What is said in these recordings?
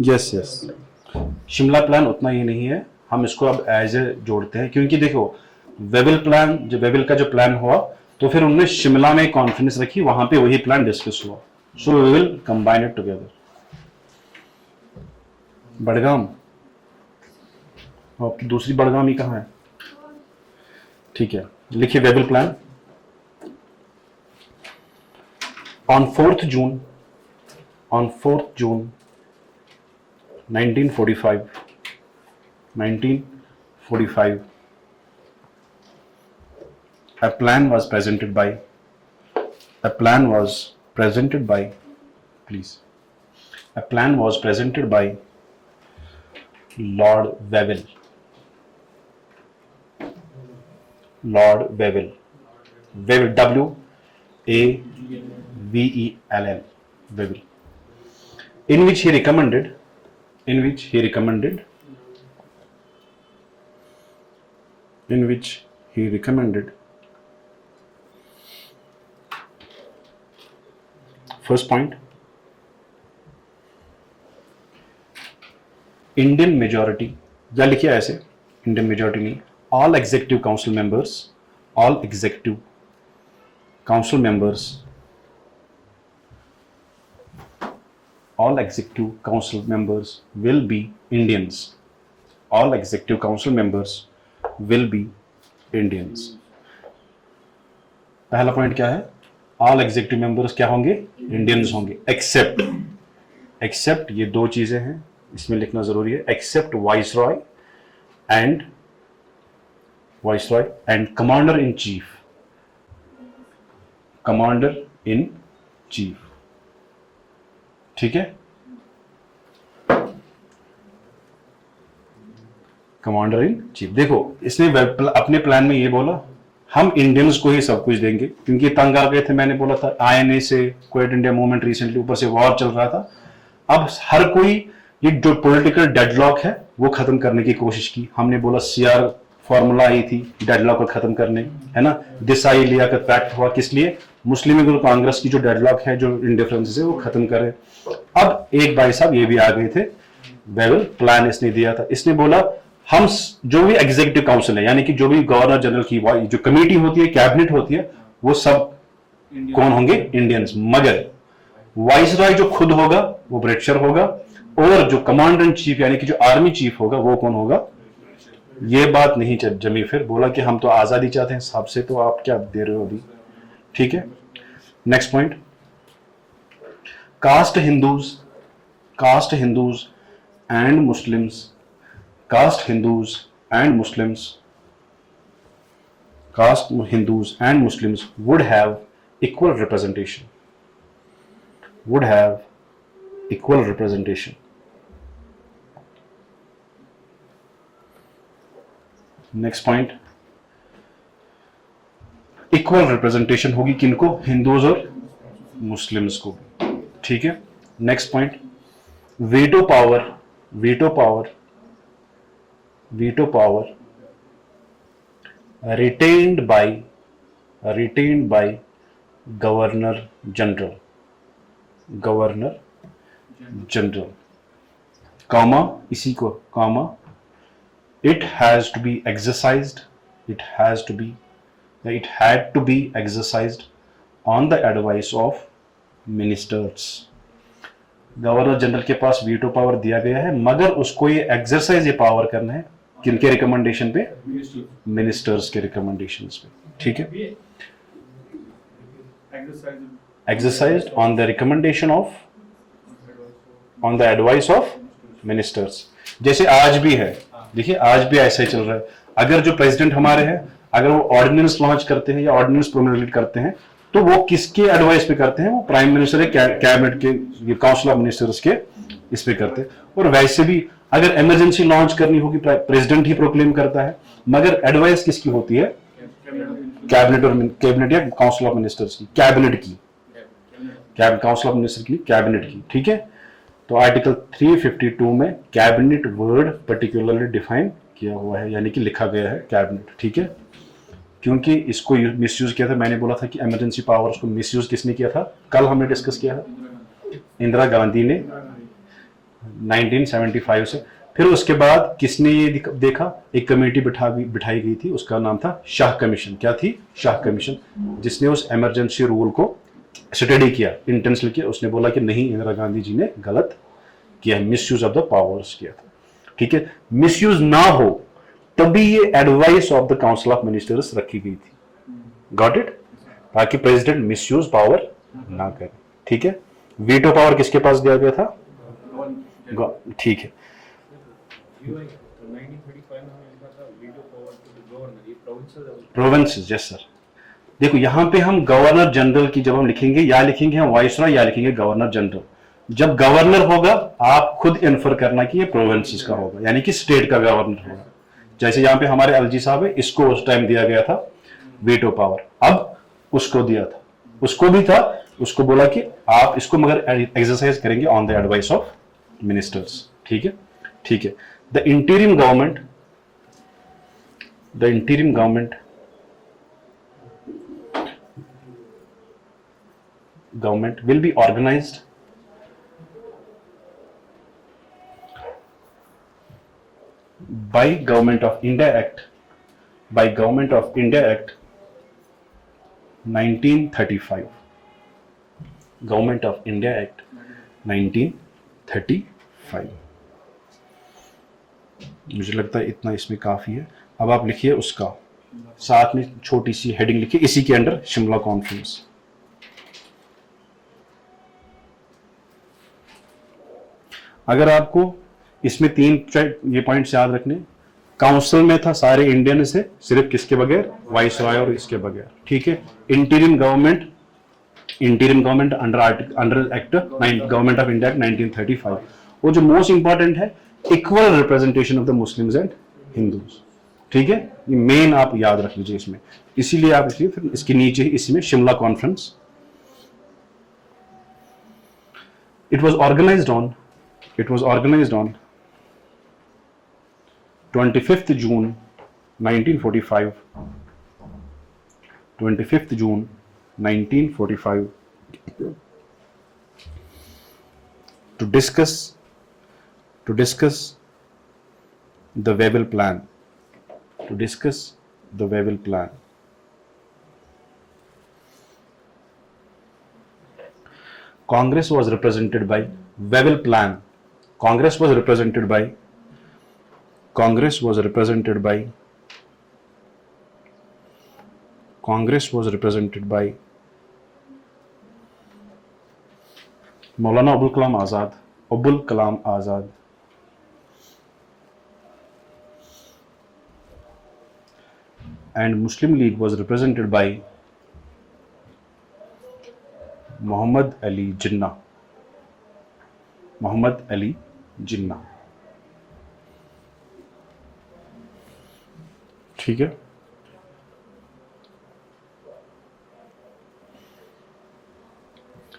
Yes yes, Shimla plan उतना ही नहीं है, हम इसको अब एज ए जोड़ते हैं, क्योंकि देखो वेविल प्लान, जो वेविल का जो प्लान हुआ तो फिर उन्होंने शिमला में कॉन्फ्रेंस रखी, वहां पे वही प्लान डिस्कस हुआ, so we will combine it together. Budgam, आपकी दूसरी बड़गाम ही कहाँ है? ठीक है, लिखिए Wavell plan. On 4th June, on 4th June 1945, a plan was presented by, a plan was presented by, please, a plan was presented by Lord Wavell, Lord Wavell, Wavell, W-A-V-E-L-L, Wavell, in which he recommended, in which he recommended, in which he recommended, first point, Indian majority, या लिखिए ऐसे, Indian majority नहीं, all executive council members, all executive council members, all executive council members will be Indians, all executive council members will be Indians। पहला point क्या है? All executive members क्या होंगे? Indians होंगे, एक्सेप्ट, एक्सेप्ट ये दो चीजें हैं, इसमें लिखना जरूरी है, except viceroy and commander in chief, commander in chief, ठीक है, कमांडर इन चीफ। देखो इसने अपने प्लान में ये बोला हम इंडियंस को ही सब कुछ देंगे, क्योंकि तंग आ गए थे, मैंने बोला था आईएनए से, क्विट इंडिया मूवमेंट रिसेंटली, ऊपर से वॉर चल रहा था, अब हर कोई ये जो पॉलिटिकल डेडलॉक है वो खत्म करने की कोशिश की, हमने बोला सीआर फॉर्मूला आई थी डेडलॉक को खत्म करने, है ना, देसाई लियाकत पैक्ट हुआ, किस लिए? मुस्लिम लीग और कांग्रेस की जो डेडलॉक है, जो इंडिफरेंसेस है वो खत्म करे। अब एक भाई साहब ये भी आ गए थे, वेविल प्लान इसने दिया था, इसने बोला हम जो भी एग्जीक्यूटिव काउंसिल है, यानी कि जो भी गवर्नर जनरल की जो कमेटी होती है, कैबिनेट होती है, वो सब कौन होंगे? इंडियंस, मगर वाइसरॉय जो खुद होगा वो ब्रिटिशर होगा, और जो कमांडर इन चीफ यानी कि जो आर्मी चीफ होगा वो कौन होगा? ये बात नहीं जमी, फिर बोला कि हम तो आजादी चाहते हैं, साहब से तो आप क्या दे रहे हो अभी, ठीक है। Next point, caste Hindus, caste Hindus and Muslims, caste Hindus and Muslims, caste Hindus and Muslims would have equal representation, would have equal representation। Next point, equal representation होगी किनको? हिंदूज और मुस्लिम्स को, ठीक है। Next point, veto power, veto power, veto power retained by governor general, governor general, comma इसी को comma, it has to be exercised, it has to be, it had to be exercised on the advice of ministers। Governor general के पास veto power दिया गया है, मगर उसको ये exercise, ये पावर करना है किनके रिकमेंडेशन पे? मिनिस्टर्स के रिकमेंडेशंस पे, ठीक है। Exercise on the recommendation of, on the advice of ministers. जैसे आज भी है, देखिए आज भी ऐसा ही चल रहा है, अगर जो प्रेसिडेंट हमारे हैं, अगर वो ऑर्डिनेंस लॉन्च करते हैं या ऑर्डिनेंस प्रोमulgate करते हैं, तो वो किसके एडवाइस पे करते हैं? वो प्राइम मिनिस्टर है, कैबिनेट के, काउंसिल ऑफ मिनिस्टर्स के इस पे करते हैं। और वैसे भी अगर इमरजेंसी लॉन्च करनी होगी, प्रेसिडेंट ही प्रोक्लेम करता है, मगर एडवाइस किसकी होती है? कैबिनेट, और कैबिनेट या काउंसिल ऑफ मिनिस्टर्स की, कैबिनेट की, काउंसिल ऑफ मिनिस्टर की, कैबिनेट की, ठीक है। तो आर्टिकल 352 में कैबिनेट वर्ड पर्टिकुलरली डिफाइन किया हुआ है, यानी कि लिखा गया है कैबिनेट, ठीक है। क्योंकि इसको मिसयूज किया था, मैंने बोला था कि इमरजेंसी पावर्स को मिसयूज किसने किया था? कल हमने डिस्कस किया था, इंदिरा गांधी ने 1975 से। फिर उसके बाद किसने ये देखा, एक कमेटी बिठाई गई थी, उसका नाम था शाह कमीशन। क्या थी? शाह कमीशन, जिसने उस इमरजेंसी रूल को स्टडी किया, इंटेंसली किया। उसने बोला कि नहीं, इंदिरा गांधी जी ने गलत किया, मिसयूज ऑफ द पावर्स किया था। ठीक है, मिसयूज ना हो तभी ये advice of the council of ministers रखी गई थी। Got it? ताकि प्रेसिडेंट मिसयूज पावर ना करे। ठीक है, वीटो पावर किसके पास दिया गया था? ठीक है, प्रोविंसेस। Yes sir. देखो यहां पे हम गवर्नर जनरल की जब हम लिखेंगे, या लिखेंगे हम वाइसरॉय या लिखेंगे गवर्नर जनरल। जब गवर्नर होगा आप खुद इन्फर करना कि ये प्रोविंसेस का होगा, यानी कि स्टेट का गवर्नर होगा। जैसे यहां पे हमारे एलजी साहब है, इसको उस टाइम दिया गया था वीटो पावर, अब उसको दिया था, उसको भी था, उसको बोला कि आप इसको मगर एक्सरसाइज करेंगे on the advice of ministers. ठीक है, ठीक है। The इंटीरियम government will be organized by Government of India Act 1935। Government of India Act 1935। मुझे लगता है इतना इसमें काफी है। अब आप लिखिए उसका, साथ में छोटी सी हेडिंग लिखिए, इसी के अंडर शिमला कॉन्फ्रेंस। अगर आपको इसमें 3 ये पॉइंट्स याद रखने, काउंसिल में था सारे इंडियन से, सिर्फ किसके बगैर? वाइसरॉय और इसके बगैर। ठीक है, इंटीरियम government under act government of India 1935। वो जो मोस्ट इंपॉर्टेंट है, equal representation of the Muslims and Hindus. ठीक है, ये मेन आप याद रख लीजिए इसमें, इसीलिए आप इसलिए फिर इसके नीचे इसमें Shimla conference. It was organized on 25th June 1945 to discuss the Wavell plan. Congress was represented by Wavell plan. Congress was represented by Maulana Abul Kalam Azad, and Muslim League was represented by Muhammad Ali Jinnah। ठीक है,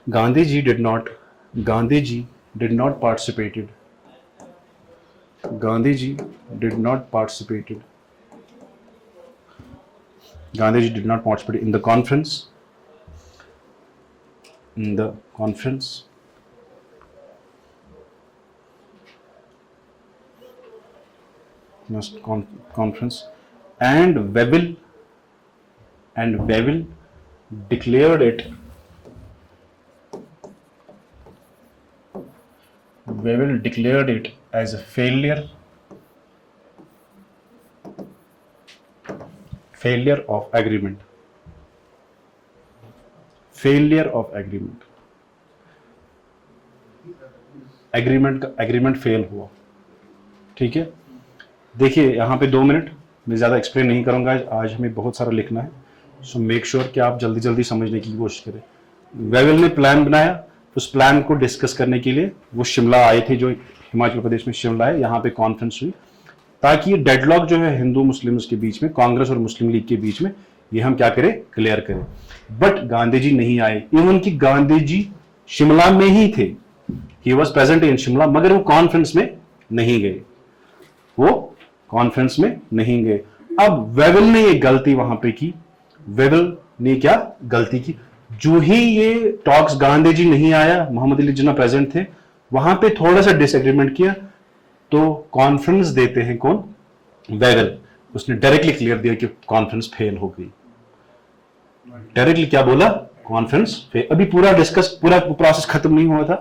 Gandhi ji did not participated in the conference and Wavell declared it as a failure of agreement। Agreement fail हुआ। ठीक है, देखिए यहाँ पे 2 minute, मैं ज़्यादा एक्सप्लेन नहीं करूँगा, आज हमें बहुत सारा लिखना है, सो मेक श्योर कि आप जल्दी जल्दी समझने की कोशिश करें। वेवेल ने प्लान बनाया, उस प्लान को डिस्कस करने के लिए वो शिमला आए थे, जो हिमाचल प्रदेश में शिमला है, यहाँ पे कॉन्फ्रेंस हुई, ताकि ये डेडलॉक जो है हिंदू मुस्लिम्स के बीच में, कांग्रेस और मुस्लिम लीग के बीच में, ये हम क्या करें? क्लियर करें। बट गांधी जी नहीं आए, इवन कि गांधी जी शिमला में ही थे, he was present in Shimla, मगर वो कॉन्फ्रेंस में नहीं गए। अब वेवेल ने ये गलती वहां पे की। वेवेल ने क्या गलती की? जो ही ये टॉक्स, गांधी जी नहीं आया, मोहम्मद अली जिन्ना प्रेजेंट थे, वहां पे थोड़ा सा डिसएग्रीमेंट किया तो कॉन्फ्रेंस देते हैं कौन, वैगल, उसने डायरेक्टली क्लियर दिया कि कॉन्फ्रेंस फेल हो गई। डायरेक्टली क्या बोला, कॉन्फ्रेंस फेल। अभी पूरा प्रोसेस खत्म नहीं हुआ था,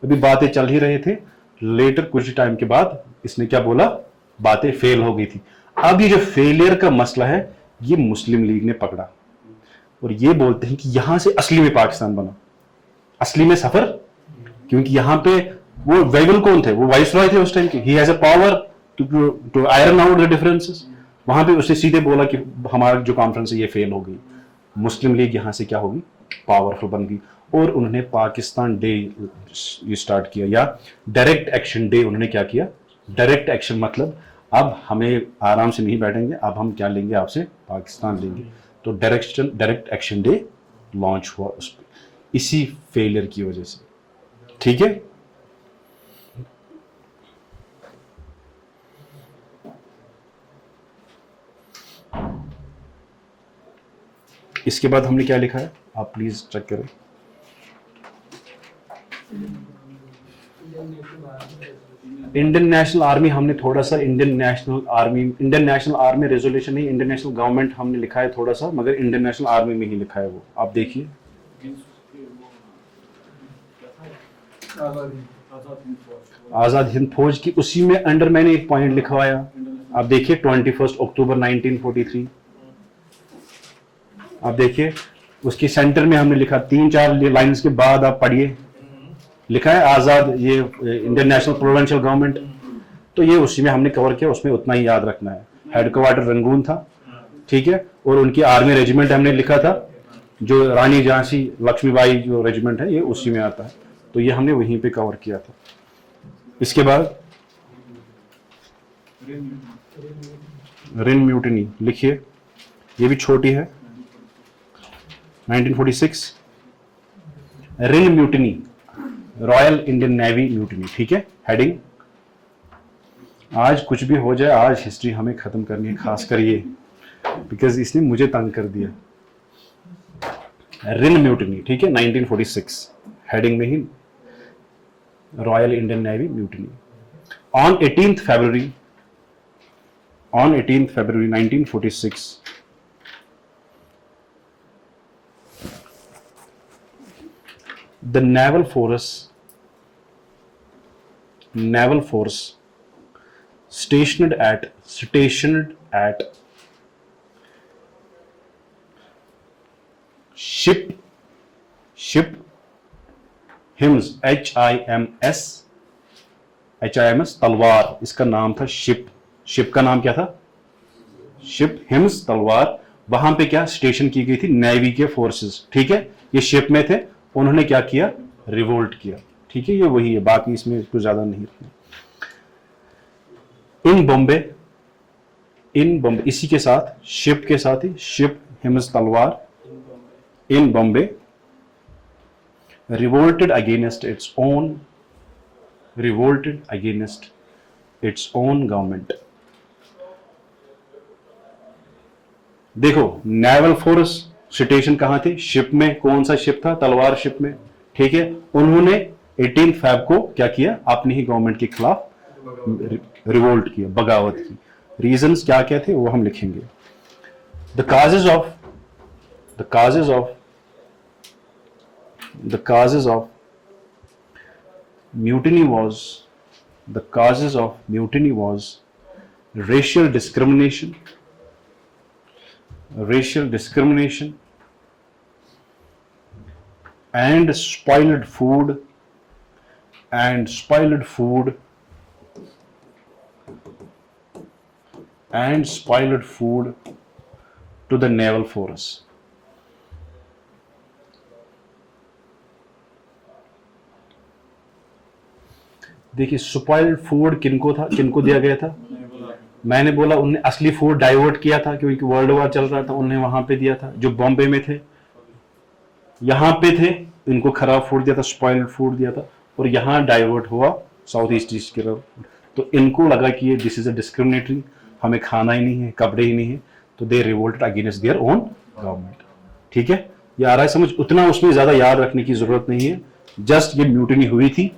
अभी बातें चल ही रहे थे। लेटर कुछ टाइम के बाद इसने क्या बोला, बातें फेल हो गई थी। अब ये जो फेलियर का मसला है ये मुस्लिम लीग ने पकड़ा और ये बोलते हैं कि यहां से असली में पाकिस्तान बना, असली में सफर, क्योंकि यहां पे वो वैगल कौन थे, वो वाइसरॉय थे उस टाइम के, he has a power to iron out the differences. वहां पे उसने सीधे बोला कि हमारा जो कॉन्फ्रेंस है ये फेल हो गई। मुस्लिम लीग यहां से क्या होगी, पावरफुल बन गई और उन्होंने पाकिस्तान डे ये स्टार्ट किया, या डायरेक्ट एक्शन डे उन्होंने क्या किया। डायरेक्ट एक्शन मतलब अब हमें आराम से नहीं बैठेंगे, अब हम क्या लेंगे, आपसे पाकिस्तान लेंगे। तो डायरेक्ट एक्शन डे लॉन्च हुआ उस पर, इसी फेलियर की वजह से। ठीक है, इसके बाद हमने क्या लिखा है, आप प्लीज चेक करें। इंडियन नेशनल आर्मी, हमने थोड़ा सा इंडियन नेशनल आर्मी रेजोल्यूशन नहीं, इंडियन नेशनल गवर्नमेंट हमने लिखा है थोड़ा सा, मगर इंडियन नेशनल आर्मी में ही लिखा है वो, आप देखिए। आजाद हिंद फौज की, उसी में अंडर मैंने एक पॉइंट लिखवाया, आप देखिए 21 अक्टूबर 1943, आप देखिए उसके सेंटर में हमने लिखा, 3-4 लाइंस के बाद आप पढ़िए, लिखा है आजाद, ये इंडियन नेशनल प्रोविंशियल गवर्नमेंट। तो ये उसी में हमने कवर किया, उसमें उतना ही याद रखना है। हेडक्वार्टर रंगून था, ठीक है, और उनकी आर्मी रेजिमेंट हमने लिखा था, जो रानी झांसी लक्ष्मीबाई जो रेजिमेंट है ये उसी में आता है, तो ये हमने वहीं पे कवर किया था। इसके बाद रिन म्यूटिनी लिखिए, ये भी छोटी है, 1946 RIN mutiny, Royal Indian Navy mutiny, ठीक है, हेडिंग। आज कुछ भी हो जाए, आज हिस्ट्री हमें खत्म करनी है, खासकर ये, बिकॉज इसने मुझे तंग कर दिया। रिन म्यूटिनी, ठीक है, 1946 हेडिंग में ही, Royal Indian Navy mutiny. On 18th February 1946 the naval force stationed at ship HIMS तलवार, इसका नाम था शिप का नाम क्या था, शिप हिम्स तलवार। वहां पे क्या स्टेशन की गई थी, नेवी के फोर्सेस, ठीक है, ये शिप में थे, उन्होंने क्या किया, रिवोल्ट किया, ठीक है, ये वही है, बाकी इसमें कुछ ज्यादा नहीं रखना। इन बॉम्बे, इसी के साथ, शिप के साथ ही, ship HMIS Talwar in Bombay revolted against its own government। देखो, नेवल फोर्स स्टेशन कहां थे, शिप में, कौन सा शिप था, तलवार शिप में, ठीक है, उन्होंने 18 Feb को क्या किया, अपनी ही गवर्नमेंट के खिलाफ रिवोल्ट किया, बगावत की। रीजंस क्या क्या थे वो हम लिखेंगे। The causes of mutiny was racial discrimination and spoiled food to the naval force। देखिए, स्पॉइल्ड फूड किनको दिया गया था, मैंने बोला उन्होंने असली फूड डाइवर्ट किया था, क्योंकि वर्ल्ड वॉर चल रहा था, उन्होंने वहां पे दिया था, जो बॉम्बे में थे, यहां पे थे, इनको खराब फूड दिया था, स्पॉइल्ड फूड दिया था, और यहां डाइवर्ट हुआ साउथ ईस्ट की तरफ। तो इनको लगा कि ये दिस इज अ डिस्क्रिमिनेटरी, हमें खाना ही नहीं है, कपड़े ही नहीं है, तो they revolted against their own government. ठीक है, ये आ रहा है समझ, उतना उसमें ज्यादा याद रखने की जरूरत नहीं है, जस्ट ये म्यूटिनी हुई थी,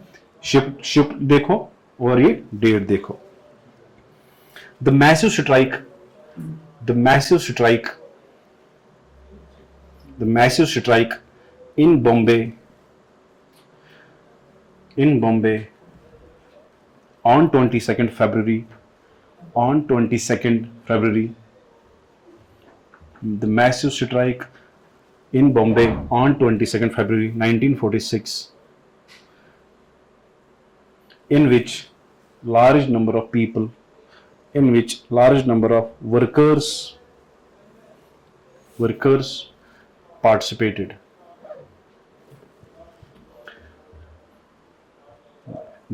शिफ्ट देखो और ये डेट देखो। The massive strike, the massive strike, the massive strike in Bombay, in Bombay on 22nd February, on 22nd February, the massive strike in Bombay on 22nd February 1946, in which large number of people, in which large number of workers participated.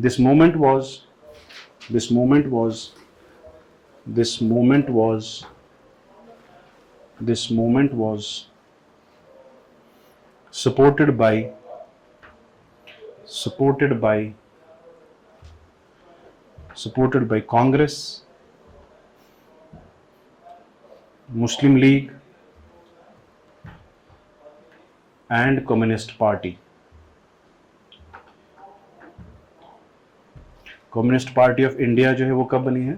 This moment was supported by Congress, Muslim League and Communist Party. Communist party of India जो है वो कब बनी है?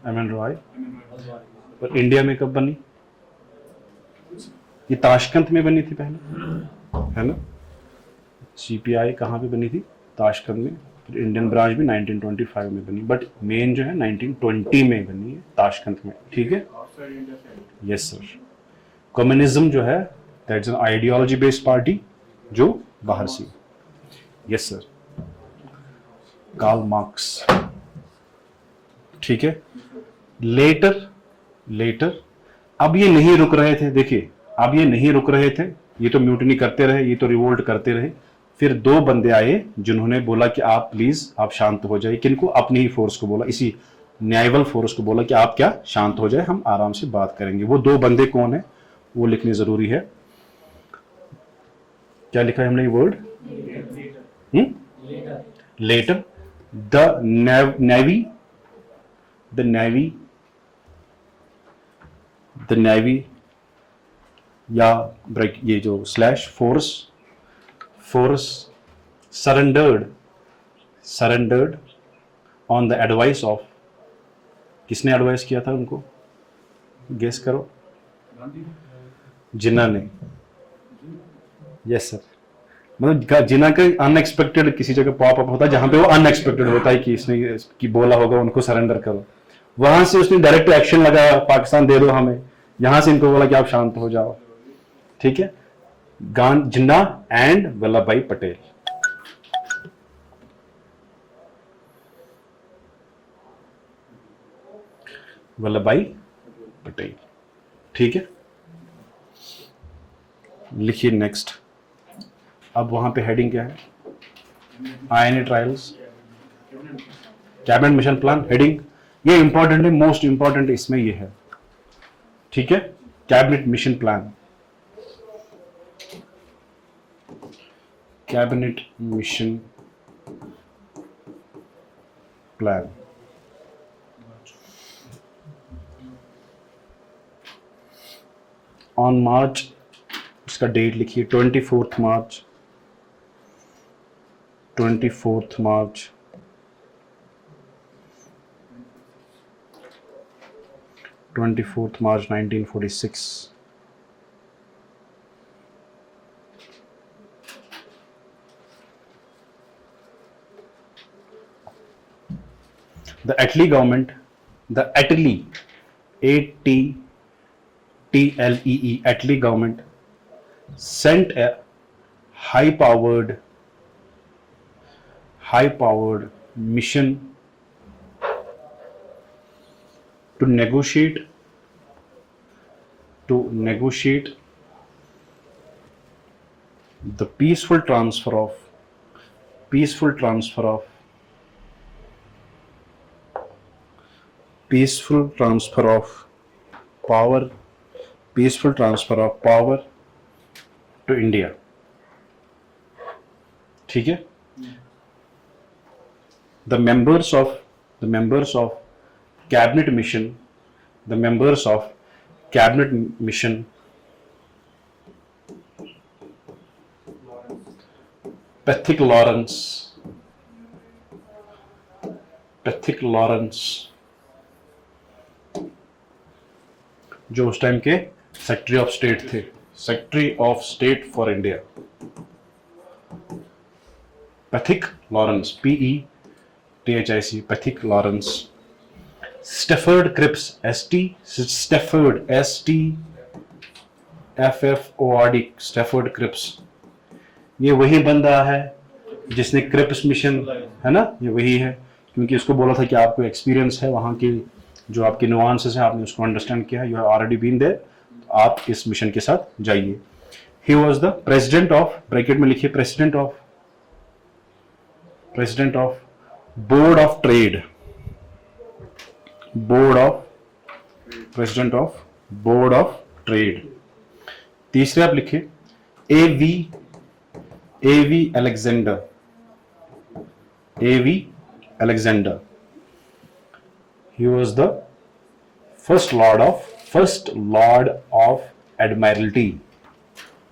M.N.. Roy. और India में कब बनी? ये ताशकंद में बनी थी पहले, है ना? सीपीआई कहाँ पे बनी थी? ताशकंद में। फिर इंडियन ब्रांच भी 1925 में बनी, बट मेन जो है 1920 में बनी है ताशकंद में। ठीक है, यस सर। कम्युनिज्म जो है that's an ideology based party जो बाहर से। Yes sir, Karl Marx. ठीक है, लेटर अब ये नहीं रुक रहे थे। देखिए, अब ये नहीं रुक रहे थे, ये तो म्यूटिनी करते रहे, ये तो रिवोल्ट करते रहे। फिर दो बंदे आए जिन्होंने बोला कि आप प्लीज आप शांत हो जाइए। किनको? अपनी ही फोर्स को बोला, इसी न्यायबल फोर्स को बोला कि आप क्या शांत हो जाए, हम आराम से बात करेंगे। वो दो बंदे कौन है वो लिखने जरूरी है। क्या लिखा है हमने ये वर्ड? लेटर। द नेवी या ब्रेक ये जो slash force surrendered on the advice of. किसने एडवाइस किया था उनको? गेस करो। जिन्ना ने। यस सर, मतलब जिन्ना का अनएक्सपेक्टेड किसी जगह पॉप अप होता है जहां पे वो अनएक्सपेक्टेड होता है कि इसने कि बोला होगा उनको सरेंडर करो। वहां से उसने डायरेक्ट एक्शन लगाया, पाकिस्तान दे दो हमें। यहां से इनको बोला कि आप शांत हो जाओ। ठीक है, जिन्ना एंड वल्लभ भाई पटेल। वल्लभ भाई पटेल। ठीक है, लिखिए नेक्स्ट। अब वहां पे हेडिंग क्या है? INA trials, cabinet mission plan. Heading ये इंपॉर्टेंट है, मोस्ट इंपॉर्टेंट इसमें ये है। ठीक है, cabinet mission plan, cabinet mission plan. On March, इसका डेट लिखिए 24 मार्च 24 March 1946. The Attlee government, the Attlee, A-T-T-L-E-E, Attlee government sent a high-powered mission to negotiate the peaceful transfer of power to India. ठीक है, the members of cabinet mission Pethick Lawrence, Pethick Lawrence जो उस time के secretary of state थे, secretary of state for India, Pethick Lawrence, PETHIC, Pethick Lawrence. Stafford Cripps, Stafford, STFFORD, Stafford Cripps, ये वही बंदा है जिसने क्रिप्स मिशन, है ना, ये वही है, क्योंकि उसको बोला था कि आपको एक्सपीरियंस है वहां के, जो आपके नुआंसेस हैं आपने उसको अंडरस्टैंड किया, you have already been there, आप इस मिशन के साथ जाइए। He was the president of, bracket में लिखिए, president of board of trade, president of board of trade. तीसरे आप लिखिए AV Alexander, he was the first lord of admiralty,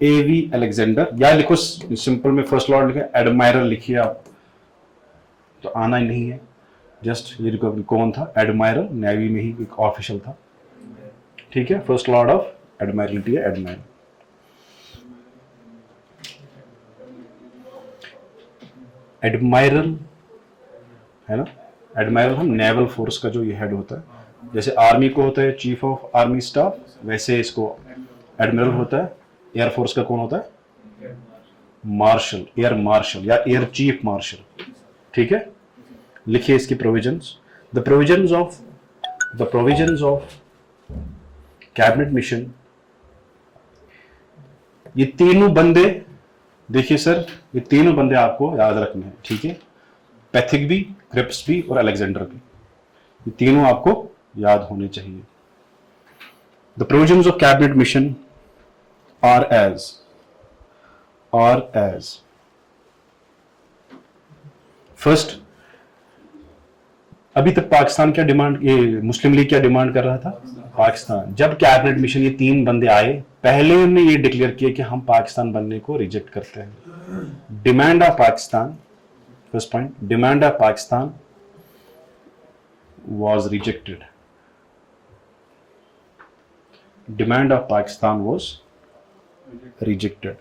AV Alexander, या लिखो सिंपल में फर्स्ट लॉर्ड लिखे, एडमायरल लिखिए आप, तो आना ही नहीं है, जस्ट ये रिकॉर्ड कौन था, एडमायरल, नेवी में ही एक ऑफिशियल था, ठीक है, फर्स्ट लॉर्ड ऑफ एडमायरलिटी है एडमायरल। एडमायरल है ना, एडमायरल हम नेवल फोर्स का जो ये हेड होता है, जैसे आर्मी को होता है चीफ ऑफ आर्मी स्टाफ, वैसे इसको एडमिरल होता है। एयर फोर्स का कौन होता है, मार्शल, एयर मार्शल या एयर चीफ मार्शल, ठीक है। लिखिए इसकी provisions, the provisions of cabinet mission, ये तीनों बंदे, देखिए सर, ये तीनों बंदे आपको याद रखने हैं, ठीक है, पैथिक भी, क्रिप्स भी और अलेक्जेंडर भी, ये तीनों आपको याद होने चाहिए। The provisions of cabinet mission are as first, अभी तक पाकिस्तान क्या डिमांड, ये मुस्लिम लीग क्या डिमांड कर रहा था, पाकिस्तान। जब कैबिनेट मिशन ये तीन बंदे आए, पहले उन्होंने ये डिक्लेयर किया कि हम पाकिस्तान बनने को रिजेक्ट करते हैं। Demand of Pakistan, first point, demand of Pakistan was rejected. Demand of Pakistan was rejected.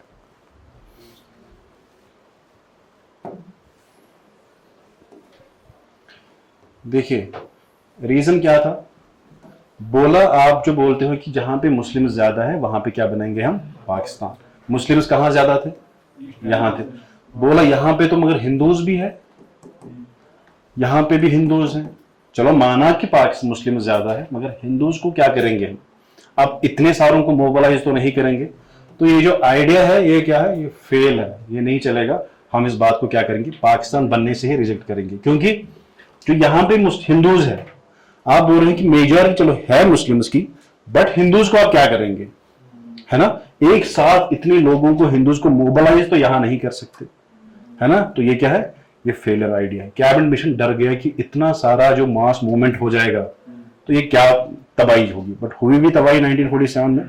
देखिए रीजन क्या था, बोला आप जो बोलते हो कि जहां पे मुस्लिम ज्यादा है वहां पे क्या बनाएंगे हम, पाकिस्तान। मुस्लिम्स कहां ज्यादा थे, यहां थे। बोला यहां पे तो मगर हिंदूज भी है, यहां पे भी हिंदूज हैं, चलो माना कि पाकिस्तान मुस्लिम ज्यादा है, मगर हिंदूज को क्या करेंगे हम, अब इतने सारों को मोबिलाइज तो नहीं करेंगे। तो ये जो आइडिया है ये क्या है, ये फेल है, ये नहीं चलेगा। हम इस बात को क्या करेंगे, पाकिस्तान बनने से ही रिजेक्ट करेंगे, क्योंकि जो यहाँ पे हिंदूज है, आप बोल रहे हैं कि मेजॉरिटी चलो है मुस्लिम्स की, बट हिंदूज को आप क्या करेंगे, है ना। एक साथ इतने लोगों को, हिंदूज को मोबिलाइज तो यहां नहीं कर सकते, है ना। तो ये क्या है, ये फेलियर आइडिया है। कैबिनेट मिशन डर गया कि इतना सारा जो मास मूवमेंट हो जाएगा तो ये क्या तबाही होगी, बट हुई भी तबाही 1947 में।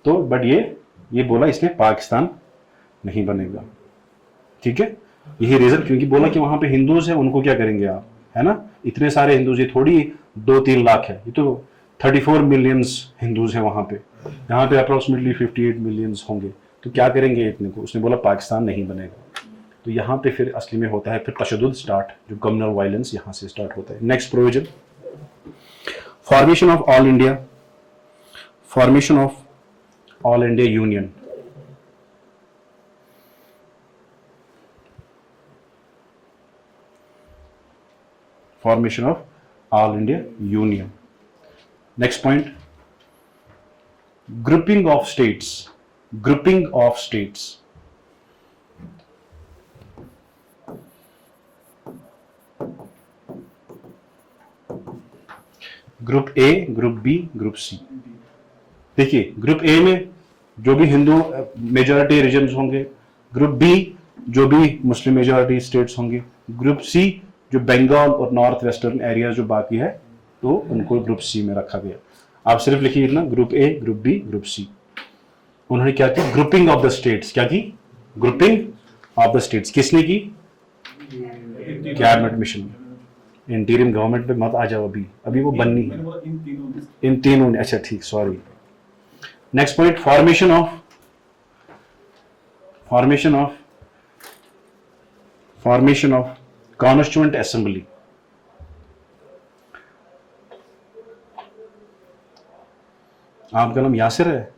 तो बट ये बोला इसमें पाकिस्तान नहीं बनेगा, ठीक है। यही रीजन, क्योंकि बोला कि वहां पे हिंदूज है, उनको क्या करेंगे आप, है ना। इतने सारे हिंदूज, ये थोड़ी 2-3 लाख है, ये तो 34 मिलियंस हिंदूज है वहां पे, यहाँ पे अप्रोक्सीमेटली 58 मिलियंस होंगे, तो क्या करेंगे इतने को। उसने बोला पाकिस्तान नहीं बनेगा। तो यहाँ पे फिर असली में होता है फिर तशद्दुद स्टार्ट, जो कम्युनल वायलेंस यहाँ से स्टार्ट होता है। Next provision, formation of all India union. Formation of all India union. Next point, grouping of states, group A, group B, group C. देखिए ग्रुप ए में जो भी हिंदू मेजॉरिटी रीजन्स होंगे, ग्रुप बी जो भी मुस्लिम मेजॉरिटी स्टेट्स होंगे, group C जो बंगाल और नॉर्थ वेस्टर्न एरिया जो बाकी है, तो उनको ग्रुप सी में रखा गया। आप सिर्फ लिखिए इतना, group A, group B, group C. उन्होंने क्या किया, ग्रुपिंग ऑफ द स्टेट्स, क्या की, ग्रुपिंग ऑफ द स्टेट्स किसने की? Cabinet mission. इंटीरियम गवर्नमेंट पे मत आ जाओ, अभी वो बननी है। इन तीनों ने, अच्छा ठीक, sorry. Next point, formation of constituent assembly. आपका नाम यासिर है?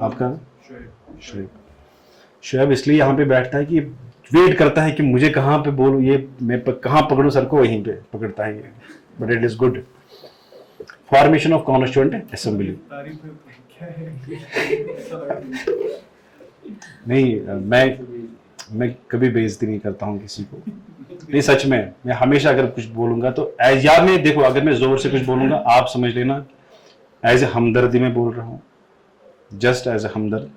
आपका शुएब इसलिए यहाँ पे बैठता है कि वेट करता है कि मुझे कहाँ पे बोलूँ, ये मैं कहाँ पकड़ूँ सर को, वहीं पे पकड़ता है ये। But it is good. Formation of constituent assembly. नहीं, मैं कभी बेइज्जती नहीं करता हूँ किसी को। नहीं, सच में मैं हमेशा अगर कुछ बोलूंगा तो यार मैं देखो, अगर मैं जोर से कुछ बोलूंगा आप समझ लेना एज ए हमदर्दी में बोल रहा हूँ, जस्ट एज ए हमदर्द।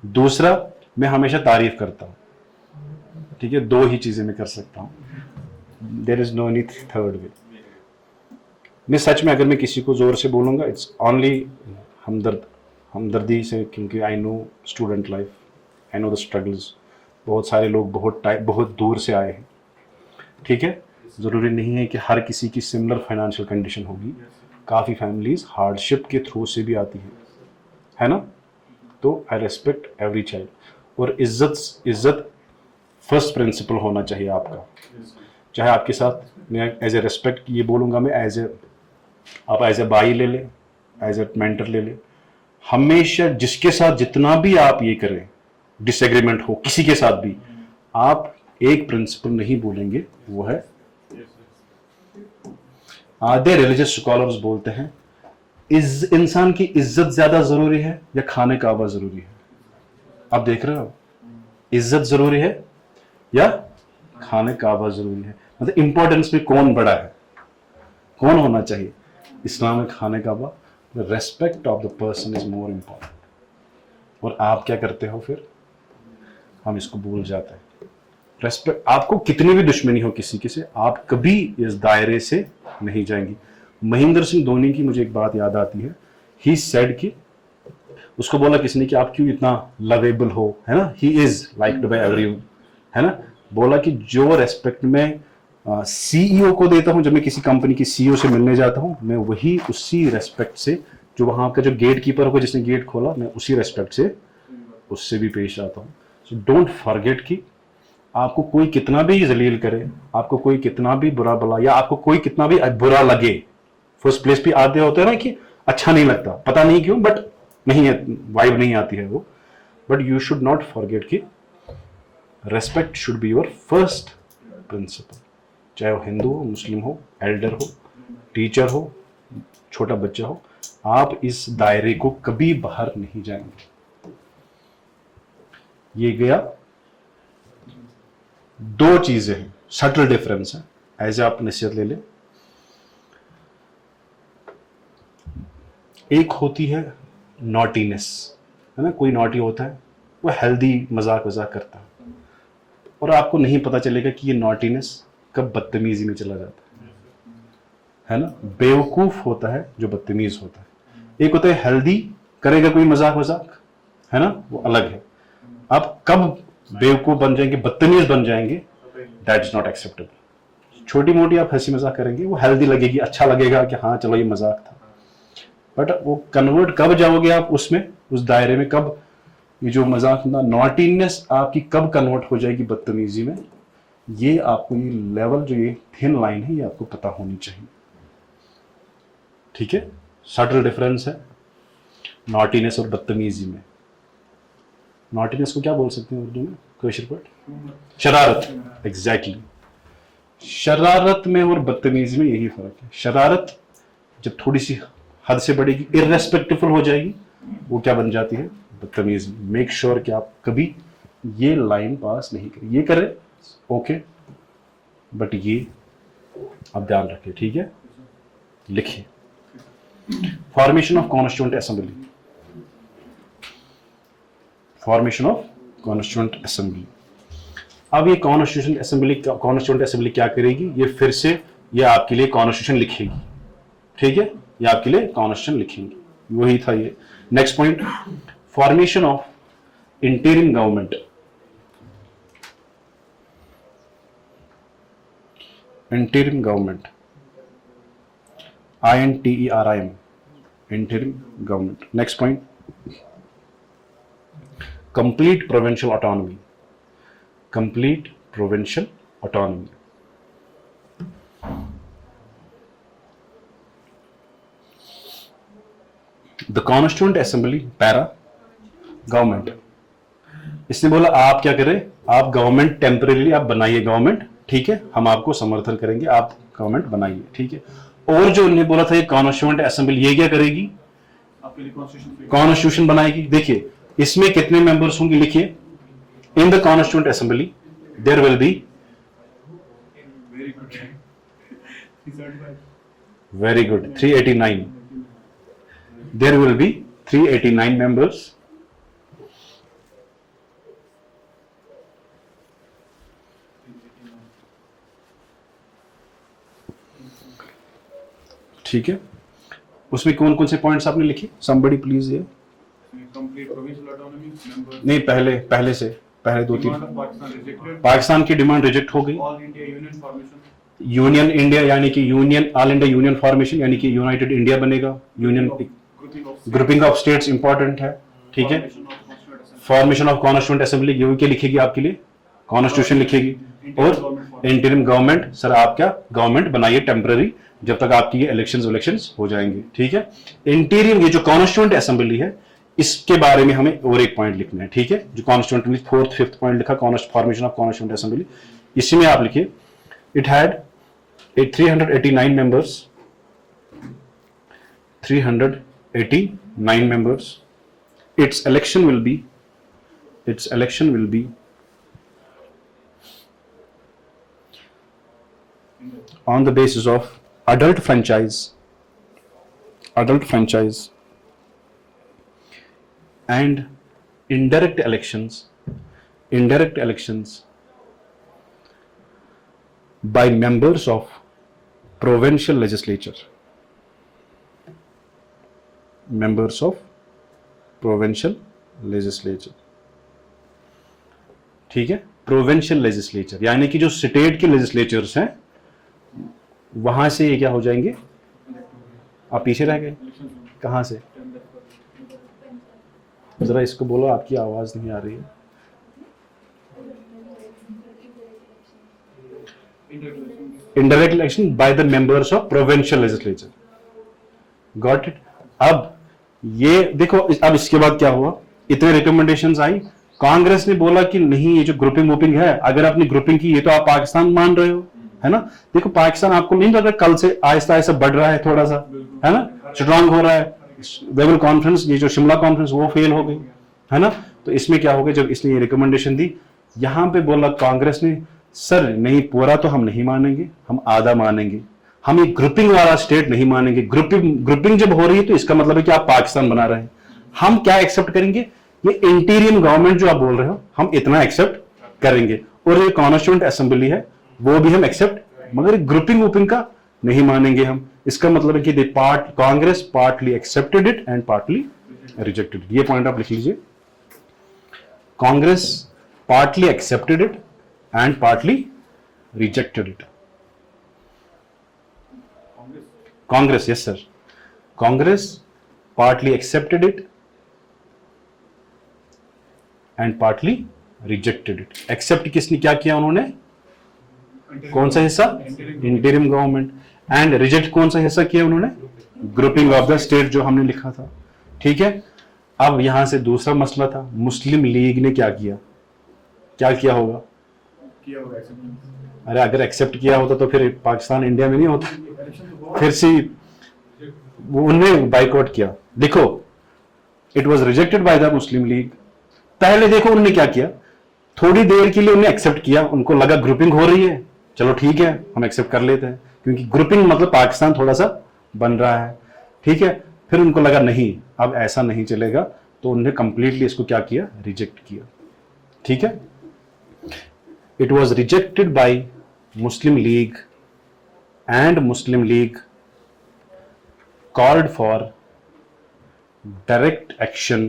दूसरा, मैं हमेशा तारीफ करता हूँ, ठीक है? दो ही चीजें मैं कर सकता हूँ, there is no any third way. मैं सच में अगर मैं किसी को जोर से बोलूंगा, इट्स ओनली हमदर्दी से, क्योंकि I know student life, I know the struggles. बहुत सारे लोग बहुत दूर से आए हैं, ठीक है? ज़रूरी नहीं है कि हर किसी की सिमिलर फाइनेंशियल कंडीशन होगी। काफ़ी फैमिलीज हार्डशिप के थ्रू से भी आती हैं, है ना? तो आई रेस्पेक्ट एवरी चाइल्ड। और इज्जत फर्स्ट प्रिंसिपल होना चाहिए आपका। चाहे आपके साथ मैं एज ए रेस्पेक्ट ये बोलूँगा, मैं आप एज ए भाई ले ले, एज ए मेंटर ले ले। हमेशा जिसके साथ जितना भी आप ये करें, डिसएग्रीमेंट हो किसी के साथ भी, आप एक प्रिंसिपल नहीं बोलेंगे, वो है, आधे रिलीजियस स्कॉलर्स बोलते हैं, इंसान की इज्जत ज्यादा जरूरी है या खाने काबा जरूरी है? आप देख रहे हो, इज्जत जरूरी है या खाने काबा जरूरी है? मतलब इंपॉर्टेंस में कौन बड़ा है, कौन होना चाहिए? इस्लाम में खाने काबा, respect of the person is more important. और आप क्या करते हो फिर? हम इसको भूल जाते हैं। रेस्पेक्ट, आपको कितनी भी दुश्मनी हो किसी के से, आप कभी इस दायरे से नहीं जाएंगी। महेंद्र सिंह धोनी की मुझे एक बात याद आती है। ही सेड कि उसको बोला किसने कि आप क्यों इतना लवेबल हो, है ना? He is liked by everyone, है ना? बोला कि जो रेस्पेक्ट में सीईओ को देता हूं, जब मैं किसी कंपनी की सीईओ से मिलने जाता हूं, मैं वही उसी रेस्पेक्ट से, जो वहां का जो गेट कीपर होगा जिसने गेट खोला, मैं उसी रेस्पेक्ट से उससे भी पेश आता हूं। सो डोंट फॉरगेट कि आपको कोई कितना भी जलील करे, आपको कोई कितना भी बुरा भला, या आपको कोई कितना भी बुरा लगे, फर्स्ट प्लेस पे आते होते हैं ना कि अच्छा नहीं लगता, पता नहीं क्यों, बट नहीं है, वाइब नहीं आती है वो। But you should not forget कि respect should be your first principle. चाहे वो हिंदू हो, मुस्लिम हो, एल्डर हो, टीचर हो, छोटा बच्चा हो, आप इस दायरे को कभी बाहर नहीं जाएंगे। ये गया, दो चीजें हैं, सटल डिफरेंस है, ऐसे आप नसीहत ले ले। एक होती है नॉटीनेस, है ना? कोई नॉटी होता है, वो हेल्दी मजाक करता है, और आपको नहीं पता चलेगा कि ये नॉटीनेस कब बदतमीजी में चला जाता है ना? बेवकूफ होता है जो बदतमीज होता है। एक होता है हेल्दी, करेगा कोई मजाक, है ना? वो अलग है। आप कब बेवकूफ बन जाएंगे, बदतमीज बन जाएंगे, दैट इज नॉट एक्सेप्टेबल। छोटी मोटी आप हंसी मजाक करेंगे, वो हेल्दी लगेगी, अच्छा लगेगा कि हाँ चलो ये मजाक था, बट वो कन्वर्ट कब जाओगे आप उसमें, उस दायरे में, कब ये जो मजाक, नॉटीनेस आपकी कब कन्वर्ट हो जाएगी बदतमीजी में? ये आपको, ये लेवल, जो ये थिन लाइन है, ये आपको पता होनी चाहिए, ठीक है? सटल डिफरेंस है नॉटीनेस और बदतमीजी में। नॉटीनेस को क्या बोल सकते हैं उर्दू में, क्वेश्चन वर्ड? शरारत। एग्जैक्टली, शरारत में और बदतमीजी में यही फर्क है। शरारत जब थोड़ी सी हद से बढ़ेगी, इररेस्पेक्टफुल हो जाएगी, वो क्या बन जाती है? बदतमीजी। मेक श्योर कि आप कभी ये लाइन पास नहीं करें। ये करें ओके, बट ये आप ध्यान रखें, ठीक है? लिखिए, formation of constituent assembly. Formation of constituent assembly. अब ये कॉन्स्टिट्यूएंट असेंबली क्या करेगी? ये फिर से ये आपके लिए कॉन्स्टिट्यूशन लिखेगी, ठीक है? ये आपके लिए कॉन्स्टिट्यूशन लिखेंगी, वही था ये। Next point, formation of इंटीरियम government. interim government, interim, interim government. Next point, complete provincial autonomy, complete provincial autonomy. The constituent assembly para government, इसने बोला आप क्या करें, आप गवर्नमेंट टेम्परेरी आप बनाइए गवर्नमेंट, ठीक है, हम आपको समर्थन करेंगे, आप गवर्नमेंट बनाइए, ठीक है। और जो उन्होंने बोला था ये कॉन्स्टिट्यूएंट असेंबली ये क्या करेगी, कॉन्स्टिट्यूशन बनाएगी। देखिए इसमें कितने मेंबर्स होंगे, लिखिए, in the constituent assembly there will be, very good, 389, there will be 389 members, ठीक है। उसमें कौन कौन से पॉइंट्स आपने लिखे, somebody प्लीज ये, complete provincial autonomy, members, नहीं पहले दो तीन, demand of Pakistan rejected, Pakistan की डिमांड रिजेक्ट हो गई, all India union formation, union India यानी कि union, all India union formation यानी कि यूनाइटेड इंडिया बनेगा, union grouping of states important है, ठीक है। फॉर्मेशन ऑफ कॉन्स्टिट्यूएंट असेंबली ये क्या लिखेगी आपके लिए, कॉन्स्टिट्यूशन लिखेगी, और इंटरिम गवर्नमेंट, सर आप क्या गवर्नमेंट बनाइए टेम्पररी जब तक आपकी ये इलेक्शंस हो जाएंगे, ठीक है। इंटीरियम ये जो कॉन्स्टिट्यूएंट असेंबली है इसके बारे में हमें और एक पॉइंट लिखना है, ठीक है, जो कॉन्स्टिट्यूएंट 4th 5th पॉइंट लिखा, फॉर्मेशन ऑफ कॉन्स्टिट्यूएंट असेंबली, इसी में आप लिखिए, it had 389 members, 389 members. Its election will be on the basis of adult franchise and indirect elections by members of provincial legislature, members of provincial legislature, ठीक है। Provincial legislature यानी कि जो state के लेजिस्लेचर्स हैं वहां से ये क्या हो जाएंगे, आप पीछे रह गए, कहां से, जरा इसको बोलो, आपकी आवाज नहीं आ रही है। Indirect election by the members of provincial legislature, got it। अब ये देखो, अब इसके बाद क्या हुआ, इतने रिकमेंडेशंस आई, कांग्रेस ने बोला कि नहीं ये जो ग्रुपिंग वुपिंग है, अगर आपने ग्रुपिंग की ये तो आप पाकिस्तान मान रहे हो, है ना। देखो पाकिस्तान आपको नहीं लग रहा कल से आहिस्ता आहिस्ता बढ़ रहा है, थोड़ा सा, है ना, स्ट्रांग हो रहा है। वेबल कॉन्फ्रेंस, ये जो शिमला कॉन्फ्रेंस वो फेल हो गई, है ना। तो इसमें क्या हो गया, जब इसने ये रिकमेंडेशन दी, यहां पे बोला कांग्रेस ने, सर नहीं पूरा तो हम नहीं मानेंगे, हम आधा मानेंगे, हम एक ग्रुपिंग वाला स्टेट नहीं मानेंगे। ग्रुपिंग जब हो रही है तो इसका मतलब है कि आप पाकिस्तान बना रहे हैं, हम क्या एक्सेप्ट करेंगे, ये इंटीरियम गवर्नमेंट जो आप बोल रहे हो हम इतना एक्सेप्ट करेंगे, और ये कॉन्स्टिट्यूएंट असेंबली है वो भी हम एक्सेप्ट, मगर ग्रुपिंग वुपिंग का नहीं मानेंगे हम। इसका मतलब है कि Congress partly accepted it and partly rejected it. ये पॉइंट आप लिख लीजिए, Congress partly accepted it and partly rejected it. Congress, yes sir, Congress partly accepted it and partly rejected it. Accept किसने क्या किया, उन्होंने कौन सा हिस्सा, इंटरिम गवर्नमेंट, एंड रिजेक्ट कौन सा हिस्सा किया उन्होंने, ग्रुपिंग ऑफ द स्टेट जो हमने लिखा था, ठीक है। अब यहां से दूसरा मसला था, मुस्लिम लीग ने क्या किया होगा, अरे अगर एक्सेप्ट किया होता तो फिर पाकिस्तान इंडिया में नहीं होता, फिर से उन्होंने बाइकआउट किया। देखो it was rejected by the Muslim league. पहले देखो उन्होंने क्या किया, थोड़ी देर के लिए उन्होंने एक्सेप्ट किया, उनको लगा ग्रुपिंग हो रही है, चलो ठीक है हम एक्सेप्ट कर लेते हैं, क्योंकि ग्रुपिंग मतलब पाकिस्तान थोड़ा सा बन रहा है, ठीक है। फिर उनको लगा नहीं अब ऐसा नहीं चलेगा, तो उन्होंने कंप्लीटली इसको क्या किया, रिजेक्ट किया, ठीक है। It was rejected by Muslim League and Muslim League called for direct action,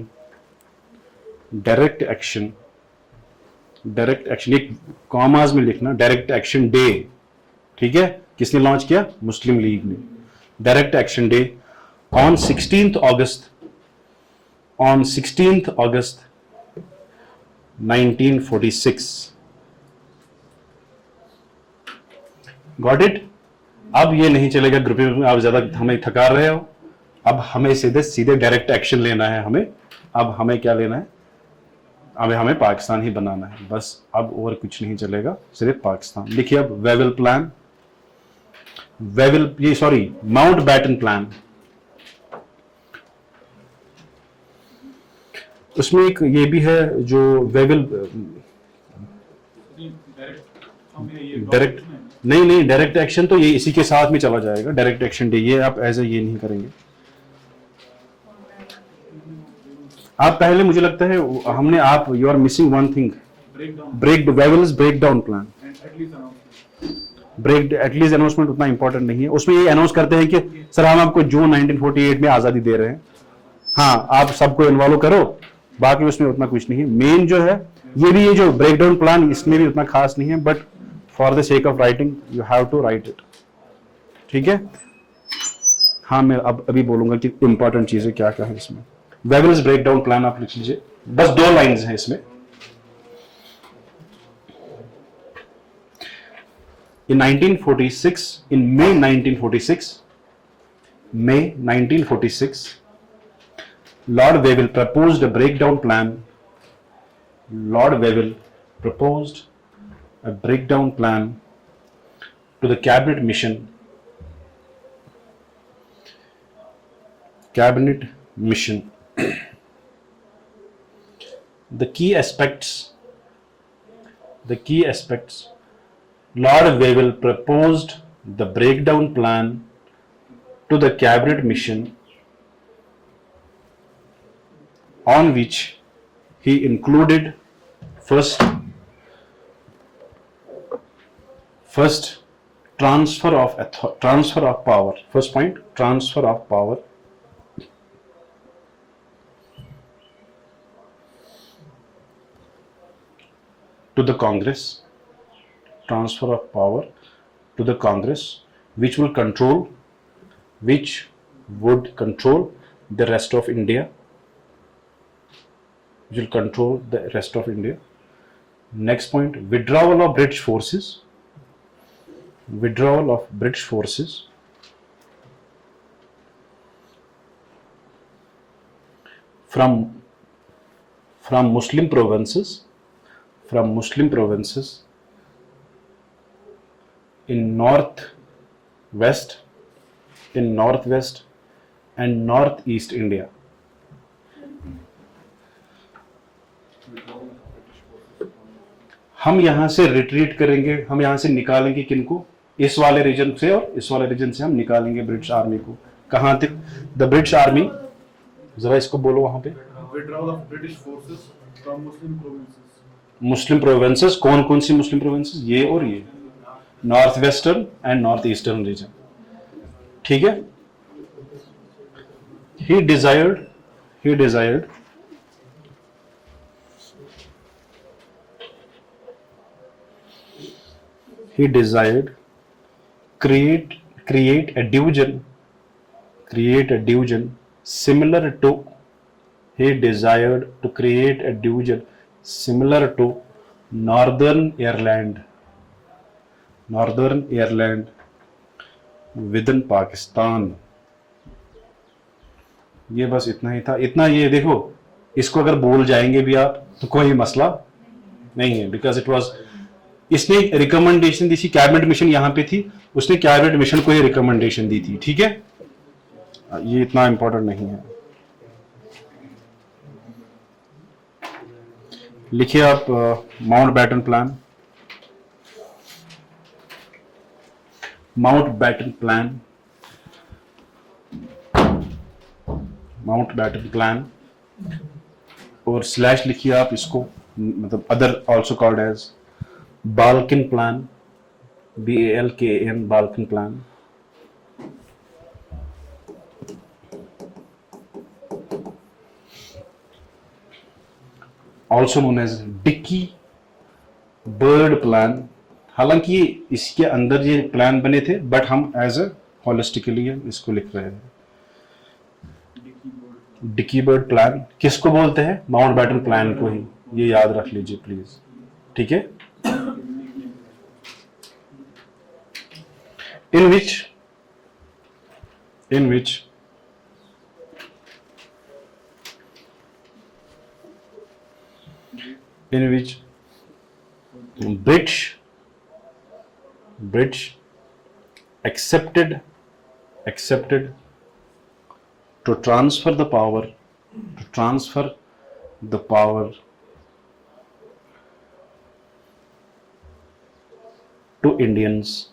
एक कॉमास में लिखना, डायरेक्ट एक्शन डे, ठीक है, किसने लॉन्च किया? मुस्लिम लीग ने। Direct action day on 16th August, on 16th August 1946। Got it? अब ये नहीं चलेगा ग्रुपिंग में आप ज्यादा हमें थका रहे हो, अब हमें सीधे सीधे डायरेक्ट एक्शन लेना है। अब हमें क्या लेना है? अब हमें पाकिस्तान ही बनाना है बस, अब और कुछ नहीं चलेगा, सिर्फ पाकिस्तान। देखिए अब Wavell plan, Mountbatten plan. उसमें एक ये भी है जो वेविल डायरेक्ट नहीं, डायरेक्ट एक्शन तो ये इसी के साथ में चला जाएगा। डायरेक्ट एक्शन डे ये आप एज ए ये नहीं करेंगे आप। पहले मुझे लगता है हमने आप you are missing one thing, Wavell's breakdown plan. At least announcement उतना इंपॉर्टेंट नहीं है। उसमें ये अनाउंस करते हैं कि सर हम आपको जून 1948 में आजादी दे रहे हैं, हाँ आप सबको इन्वॉल्व करो, बाकी उसमें उतना कुछ नहीं है। मेन जो है ये जो ब्रेक डाउन प्लान, इसमें भी उतना खास नहीं है, but for the sake of writing you have to write it. ठीक है, हाँ मैं अब अभी बोलूंगा कि इंपॉर्टेंट चीजें क्या क्या है इसमें। वेविल्स ब्रेक डाउन प्लान आप लिख लीजिए, बस 2 लाइंस हैं इसमें। In 1946, in May 1946, Lord Wavell proposed a breakdown plan. Lord Wavell proposed a breakdown plan to the cabinet mission. The key aspects. Lord Wavell proposed the breakdown plan to the cabinet mission, on which he included first transfer of power. First point, transfer of power to the Congress. Transfer of power to the Congress, which would control the rest of India. Next point, withdrawal of British forces. From Muslim provinces in northwest and northeast India. हम यहां से retreat करेंगे, हम यहां से निकालेंगे किनको? इस वाले रीजन से और इस वाले रीजन से हम निकालेंगे ब्रिटिश आर्मी को। कहां तक? द ब्रिटिश आर्मी, जरा इसको बोलो वहां पे। Withdrawal of British forces from Muslim provinces. Muslim provinces, कौन कौन सी मुस्लिम प्रोविंसेस? ये और ये, north western and north eastern region. ठीक है, he desired create a division similar to Northern Ireland within Pakistan। ये बस इतना ही था। इतना ये देखो, इसको अगर बोल जाएंगे भी आप तो कोई मसला नहीं है, बिकॉज इट वाज, इसने रिकमेंडेशन दी थी, कैबिनेट मिशन यहां पे थी, उसने कैबिनेट मिशन को ये रिकमेंडेशन दी थी। ठीक है, ये इतना इंपॉर्टेंट नहीं है। लिखिए आप Mountbatten plan. Mountbatten plan और स्लैश लिखिए आप इसको, मतलब other also called as Balkan plan, BALKAN, Balkan plan. also known as Dickey Bird plan। हालांकि इसके अंदर ये प्लान बने थे, बट हम एज अ होलिस्टिकली इसको लिख रहे हैं। डिकी बर्ड प्लान किसको बोलते हैं? माउंटबैटन प्लान को ही, ये याद रख लीजिए प्लीज, ठीक है। in which British accepted to transfer the power to Indians,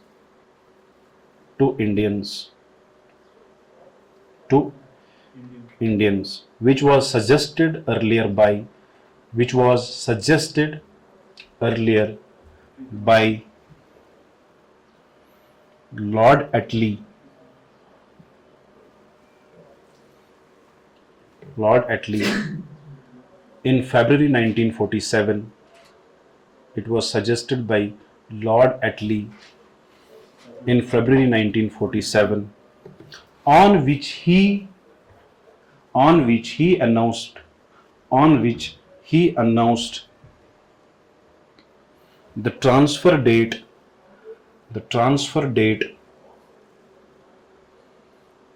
which was suggested earlier by Lord Attlee in February 1947. It was suggested by Lord Attlee in February 1947, on which he announced the transfer date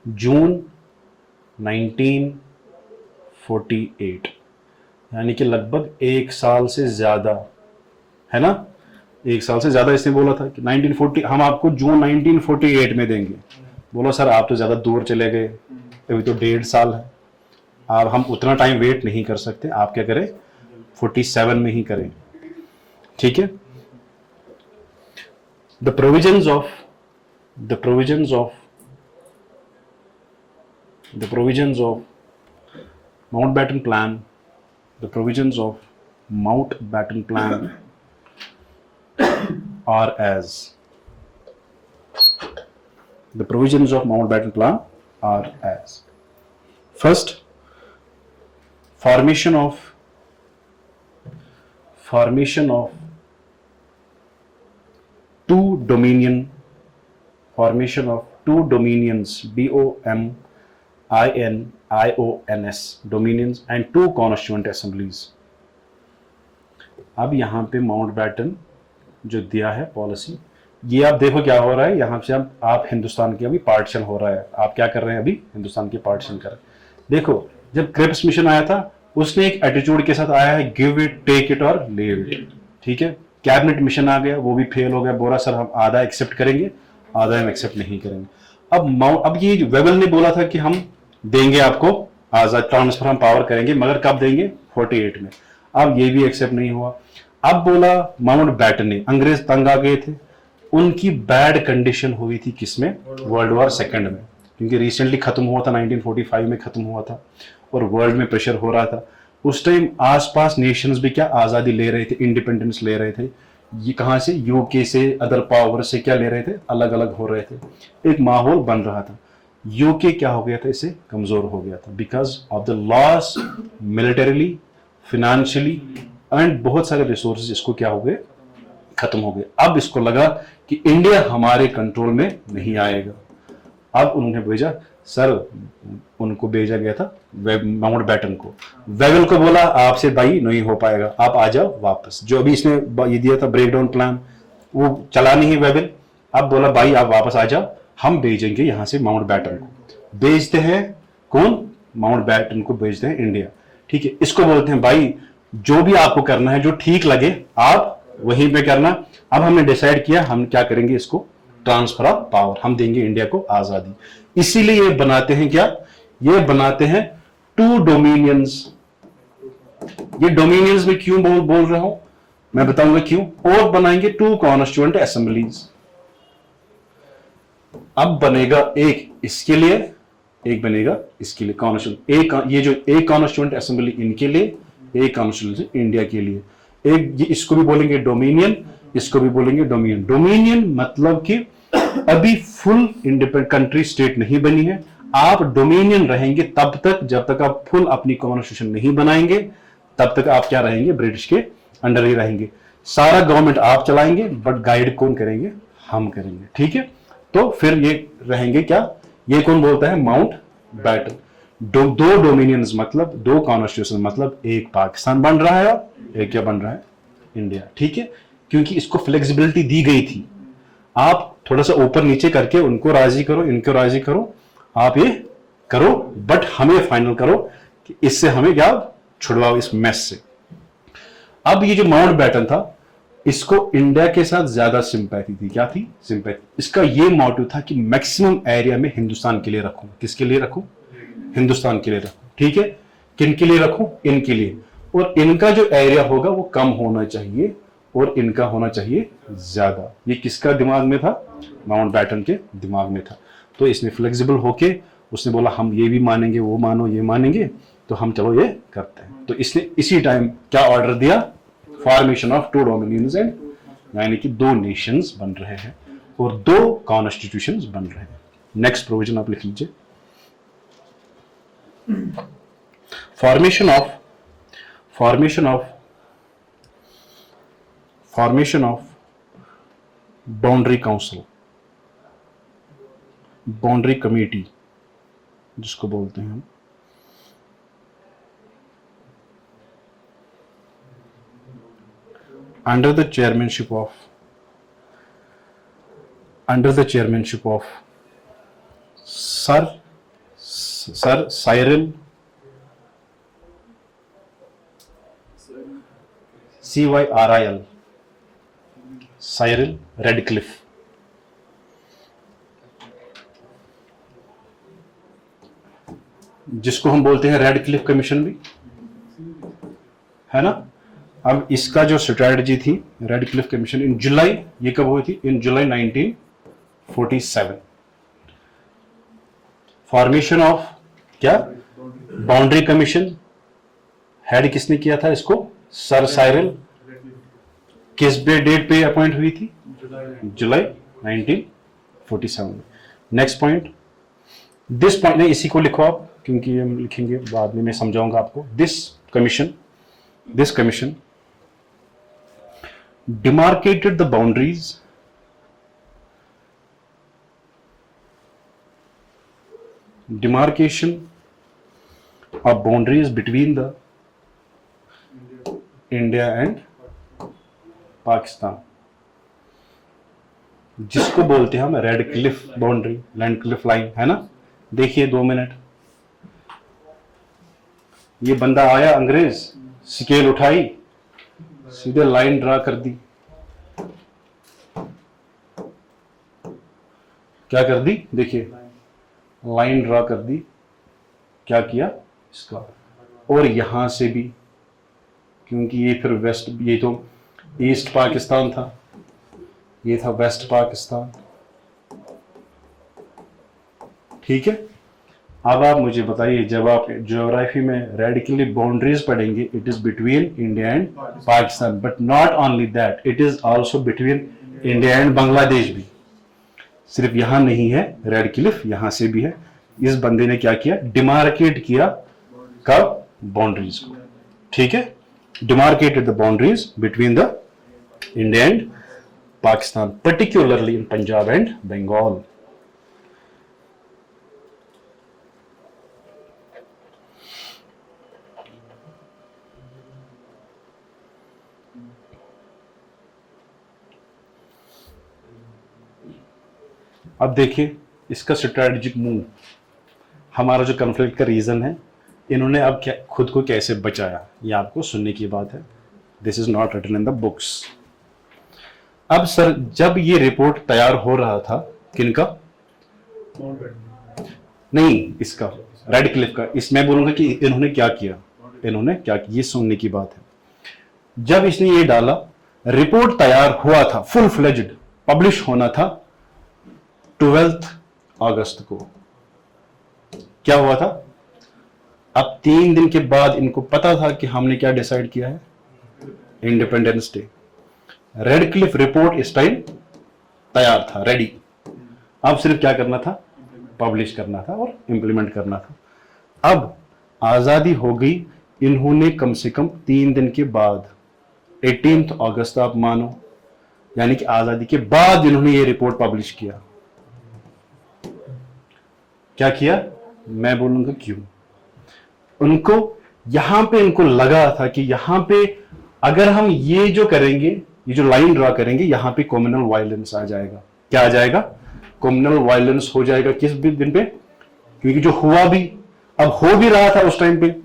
June 1948, यानी कि लगभग एक साल से ज्यादा, है ना, एक साल से ज्यादा इसने बोला था कि 1940 हम आपको जून 1948 में देंगे। बोलो सर आप तो ज्यादा दूर चले गए, अभी तो 1.5 साल है, अब हम उतना टाइम वेट नहीं कर सकते, आप क्या करें 47 में ही करें, ठीक है। The provisions of Mountbatten Plan, are as first, formation of two dominions, dominions and two constituent assemblies। अब यहाँ पे माउंटबैटन जो दिया है पॉलिसी, ये आप देखो क्या हो रहा है, यहाँ से आप हिंदुस्तान की अभी पार्टीशन हो रहा है, आप क्या कर रहे हैं, अभी हिंदुस्तान की पार्टीशन कर रहे हैं। देखो जब क्रिप्स मिशन आया था उसने एक एटीट्यूड के साथ आया है, गिव इट टेक इट और लीव इट, ठीक है। कैबिनेट मिशन आ गया, वो भी फेल हो गया, बोला सर हम आधा एक्सेप्ट करेंगे, आधा हम एक्सेप्ट नहीं करेंगे। अब ये वेबल ने बोला था कि हम देंगे आपको आजाद, ट्रांसफर हम पावर करेंगे, मगर कब देंगे 48 में। अब ये भी एक्सेप्ट नहीं हुआ। अब बोला माउंटबैटन ने, अंग्रेज तंग आ गए थे, उनकी बैड कंडीशन हुई थी किसमें, वर्ल्ड वॉर सेकंड में, क्योंकि रिसेंटली खत्म हुआ था, 1945 में खत्म हुआ था और वर्ल्ड में प्रेशर हो रहा था। उस टाइम आसपास नेशंस भी क्या आजादी ले रहे थे, इंडिपेंडेंस ले रहे थे, ये कहां से, यूके से, अदर पावर से क्या ले रहे थे, अलग अलग हो रहे थे, एक माहौल बन रहा था। यूके क्या हो गया था, इससे कमजोर हो गया था because of the loss militarily, financially and बहुत सारे रिसोर्सेज इसको क्या हो गए, खत्म हो गए। अब इसको लगा कि इंडिया हमारे कंट्रोल में नहीं आएगा। अब उन्होंने भेजा, सर उनको भेजा गया था माउंटबैटन को, वेवेल को बोला आपसे भाई नहीं हो पाएगा, आप आ जाओ वापस। जो अभी इसने ये दिया था ब्रेकडाउन प्लान, वो चला नहीं वेवेल। अब बोला भाई आप वापस आ जाओ, हम भेजेंगे यहां से माउंटबैटन को। भेजते हैं कौन, माउंटबैटन को भेजते हैं इंडिया, ठीक है। इसको बोलते हैं भाई जो भी आपको करना है, जो ठीक लगे आप वहीं पे करना। अब हमने डिसाइड किया हम क्या करेंगे, इसको ट्रांसफर ऑफ पावर, हम देंगे इंडिया को आजादी। इसीलिए ये बनाते हैं क्या, ये बनाते हैं टू डोमिनियंस। ये डोमिनियंस में क्यों बोल रहा हूं मैं बताऊंगा क्यों। और बनाएंगे टू कॉन्स्टिट्यूएंट असेंबलीज। अब बनेगा एक इसके लिए, एक बनेगा इसके लिए कॉन्स्टिट्यूएंट, एक ये जो एक कॉन्स्टिट्यूएंट असेंबली इनके लिए, एक कॉन्स्टिट्यूएंट इंडिया के लिए। एक ये इसको भी बोलेंगे डोमिनियन, इसको भी बोलेंगे डोमिनियन। डोमिनियन मतलब कि अभी फुल इंडिपेंडेंट कंट्री स्टेट नहीं बनी है, आप डोमिनियन रहेंगे तब तक जब तक आप फुल अपनी कॉन्स्टिट्यूशन नहीं बनाएंगे, तब तक आप क्या रहेंगे, ब्रिटिश के अंडर ही रहेंगे। सारा गवर्नमेंट आप चलाएंगे, बट गाइड कौन करेंगे? हम करेंगे, ठीक है। तो फिर ये रहेंगे क्या, ये कौन बोलता है? Mount baton. दो डोमिनियंस मतलब दो कॉन्स्टिट्यूशन, मतलब एक पाकिस्तान बन रहा है और एक क्या बन रहा है? इंडिया, ठीक है। क्योंकि इसको फ्लेक्सिबिलिटी दी गई थी, आप थोड़ा सा ऊपर नीचे करके उनको राजी करो, इनको राजी करो, आप ये करो, बट हमें फाइनल करो कि इससे हमें क्या छुड़वाओ इस मेस से। अब ये जो माउंट बैटन था, इसको इंडिया के साथ ज्यादा सिंपैथी थी। क्या थी? सिंपैथी। इसका ये मोटिव था कि मैक्सिमम एरिया में हिंदुस्तान के लिए रखूं। किसके लिए रखूं? हिंदुस्तान के लिए रखूं, ठीक है। किन के लिए रखूं? इनके लिए। और इनका जो एरिया होगा वो कम होना चाहिए और इनका होना चाहिए ज्यादा। ये किसका दिमाग में था? माउंट बैटन के दिमाग में था। तो इसने फ्लेक्सिबल होके उसने बोला हम ये भी मानेंगे, वो मानो, ये मानेंगे, तो हम चलो ये करते हैं। तो इसने इसी टाइम क्या ऑर्डर दिया? Formation of two dominions and, यानी कि दो नेशंस बन रहे हैं और दो कॉन्स्टिट्यूशंस बन रहे हैं। नेक्स्ट प्रोविजन आप लिख लीजिए। Formation of boundary council, boundary committee जिसको बोलते हैं हम, under the chairmanship of Sir Cyril Cyril Cyril Radcliffe, जिसको हम बोलते हैं रेडक्लिफ कमीशन भी, है ना। अब इसका जो स्ट्रैटेजी थी रेडक्लिफ कमीशन इन जुलाई, ये कब हुई थी? इन जुलाई 1947। फॉर्मेशन ऑफ क्या? Boundary commission. हेड किसने किया था इसको? Sir Cyril. किस डेट पे अपॉइंट हुई थी? जुलाई 1947। नेक्स्ट पॉइंट, दिस पॉइंट नहीं, इसी को लिखो आप, क्योंकि हम लिखेंगे बाद में, मैं समझाऊंगा आपको। This commission demarcated the boundaries between the India and Pakistan, जिसको बोलते हैं हम red Cliff boundary, land Cliff line, है ना। देखिए 2 मिनट, ये बंदा आया अंग्रेज, स्केल उठाई, सीधे लाइन ड्रा कर दी। क्या कर दी? देखिए लाइन ड्रा कर दी। क्या किया इसका? और यहां से भी, क्योंकि ये फिर वेस्ट, ये तो ईस्ट पाकिस्तान था, ये था वेस्ट पाकिस्तान, ठीक है। अब आप मुझे बताइए, जब आप ज्योग्राफी में रेडिकली बाउंड्रीज पढ़ेंगे, it is between India and Pakistan, but not only that, it is also between India and Bangladesh भी। सिर्फ यहां नहीं है रेड क्लिफ, यहां से भी है। इस बंदे ने क्या किया? डिमार्केट किया कब? बाउंड्रीज को, ठीक है। Demarcated the boundaries between the India and Pakistan, particularly in Punjab and Bengal. अब देखिए इसका स्ट्रैटेजिक मूव, हमारा जो कॉन्फ्लिक्ट का रीजन है, इन्होंने अब क्या खुद को कैसे बचाया, ये आपको सुनने की बात है। This is not written in the books. अब सर, जब ये रिपोर्ट तैयार हो रहा था, किनका? नहीं, इसका रेड क्लिफ का। इसमें बोलूंगा कि इन्होंने क्या किया, ये सुनने की बात है। जब इसने ये डाला, रिपोर्ट तैयार हुआ था, फुल फ्लेज्ड पब्लिश होना था 12 अगस्त को। क्या हुआ था? अब 3 दिन के बाद इनको पता था कि हमने क्या डिसाइड किया है, independence day. Red Cliff report इस टाइम तैयार था, रेडी। अब सिर्फ क्या करना था? पब्लिश करना था और इंप्लीमेंट करना था। अब आजादी हो गई, इन्होंने कम से कम 3 दिन के बाद 18 अगस्त आप मानो, यानी कि आजादी के बाद इन्होंने ये रिपोर्ट पब्लिश किया। क्या किया मैं बोलूंगा क्यों। उनको यहां पे इनको लगा था कि यहां पे अगर हम ये जो करेंगे, ये जो लाइन ड्रा करेंगे, यहां पे कम्युनल वायलेंस आ जाएगा। क्या आ जाएगा? कम्युनल वायलेंस हो जाएगा। किस दिन पे? क्योंकि जो हुआ भी, अब हो भी रहा था उस टाइम पे।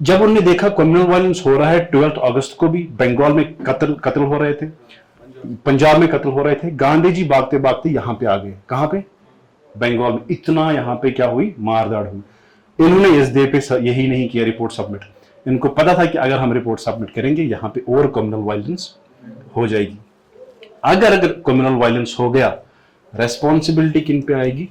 जब उन्होंने देखा कम्युनल वायलेंस हो रहा है, 12 अगस्त को भी बंगाल में कत्ल हो रहे थे, पंजाब में कत्ल हो रहे थे, गांधी जी भागते भागते यहां पे आ गए। कहां पे? बंगाल में। इतना यहां पे क्या हुई? मारदाड़ हुई। इन्होंने इस डे पे यही नहीं किया रिपोर्ट सबमिट। इनको पता था कि अगर हम रिपोर्ट सबमिट करेंगे यहां पे और कम्युनल वायलेंस हो जाएगी। अगर कम्युनल वायलेंस हो गया, रेस्पॉन्सिबिलिटी किन पे आएगी?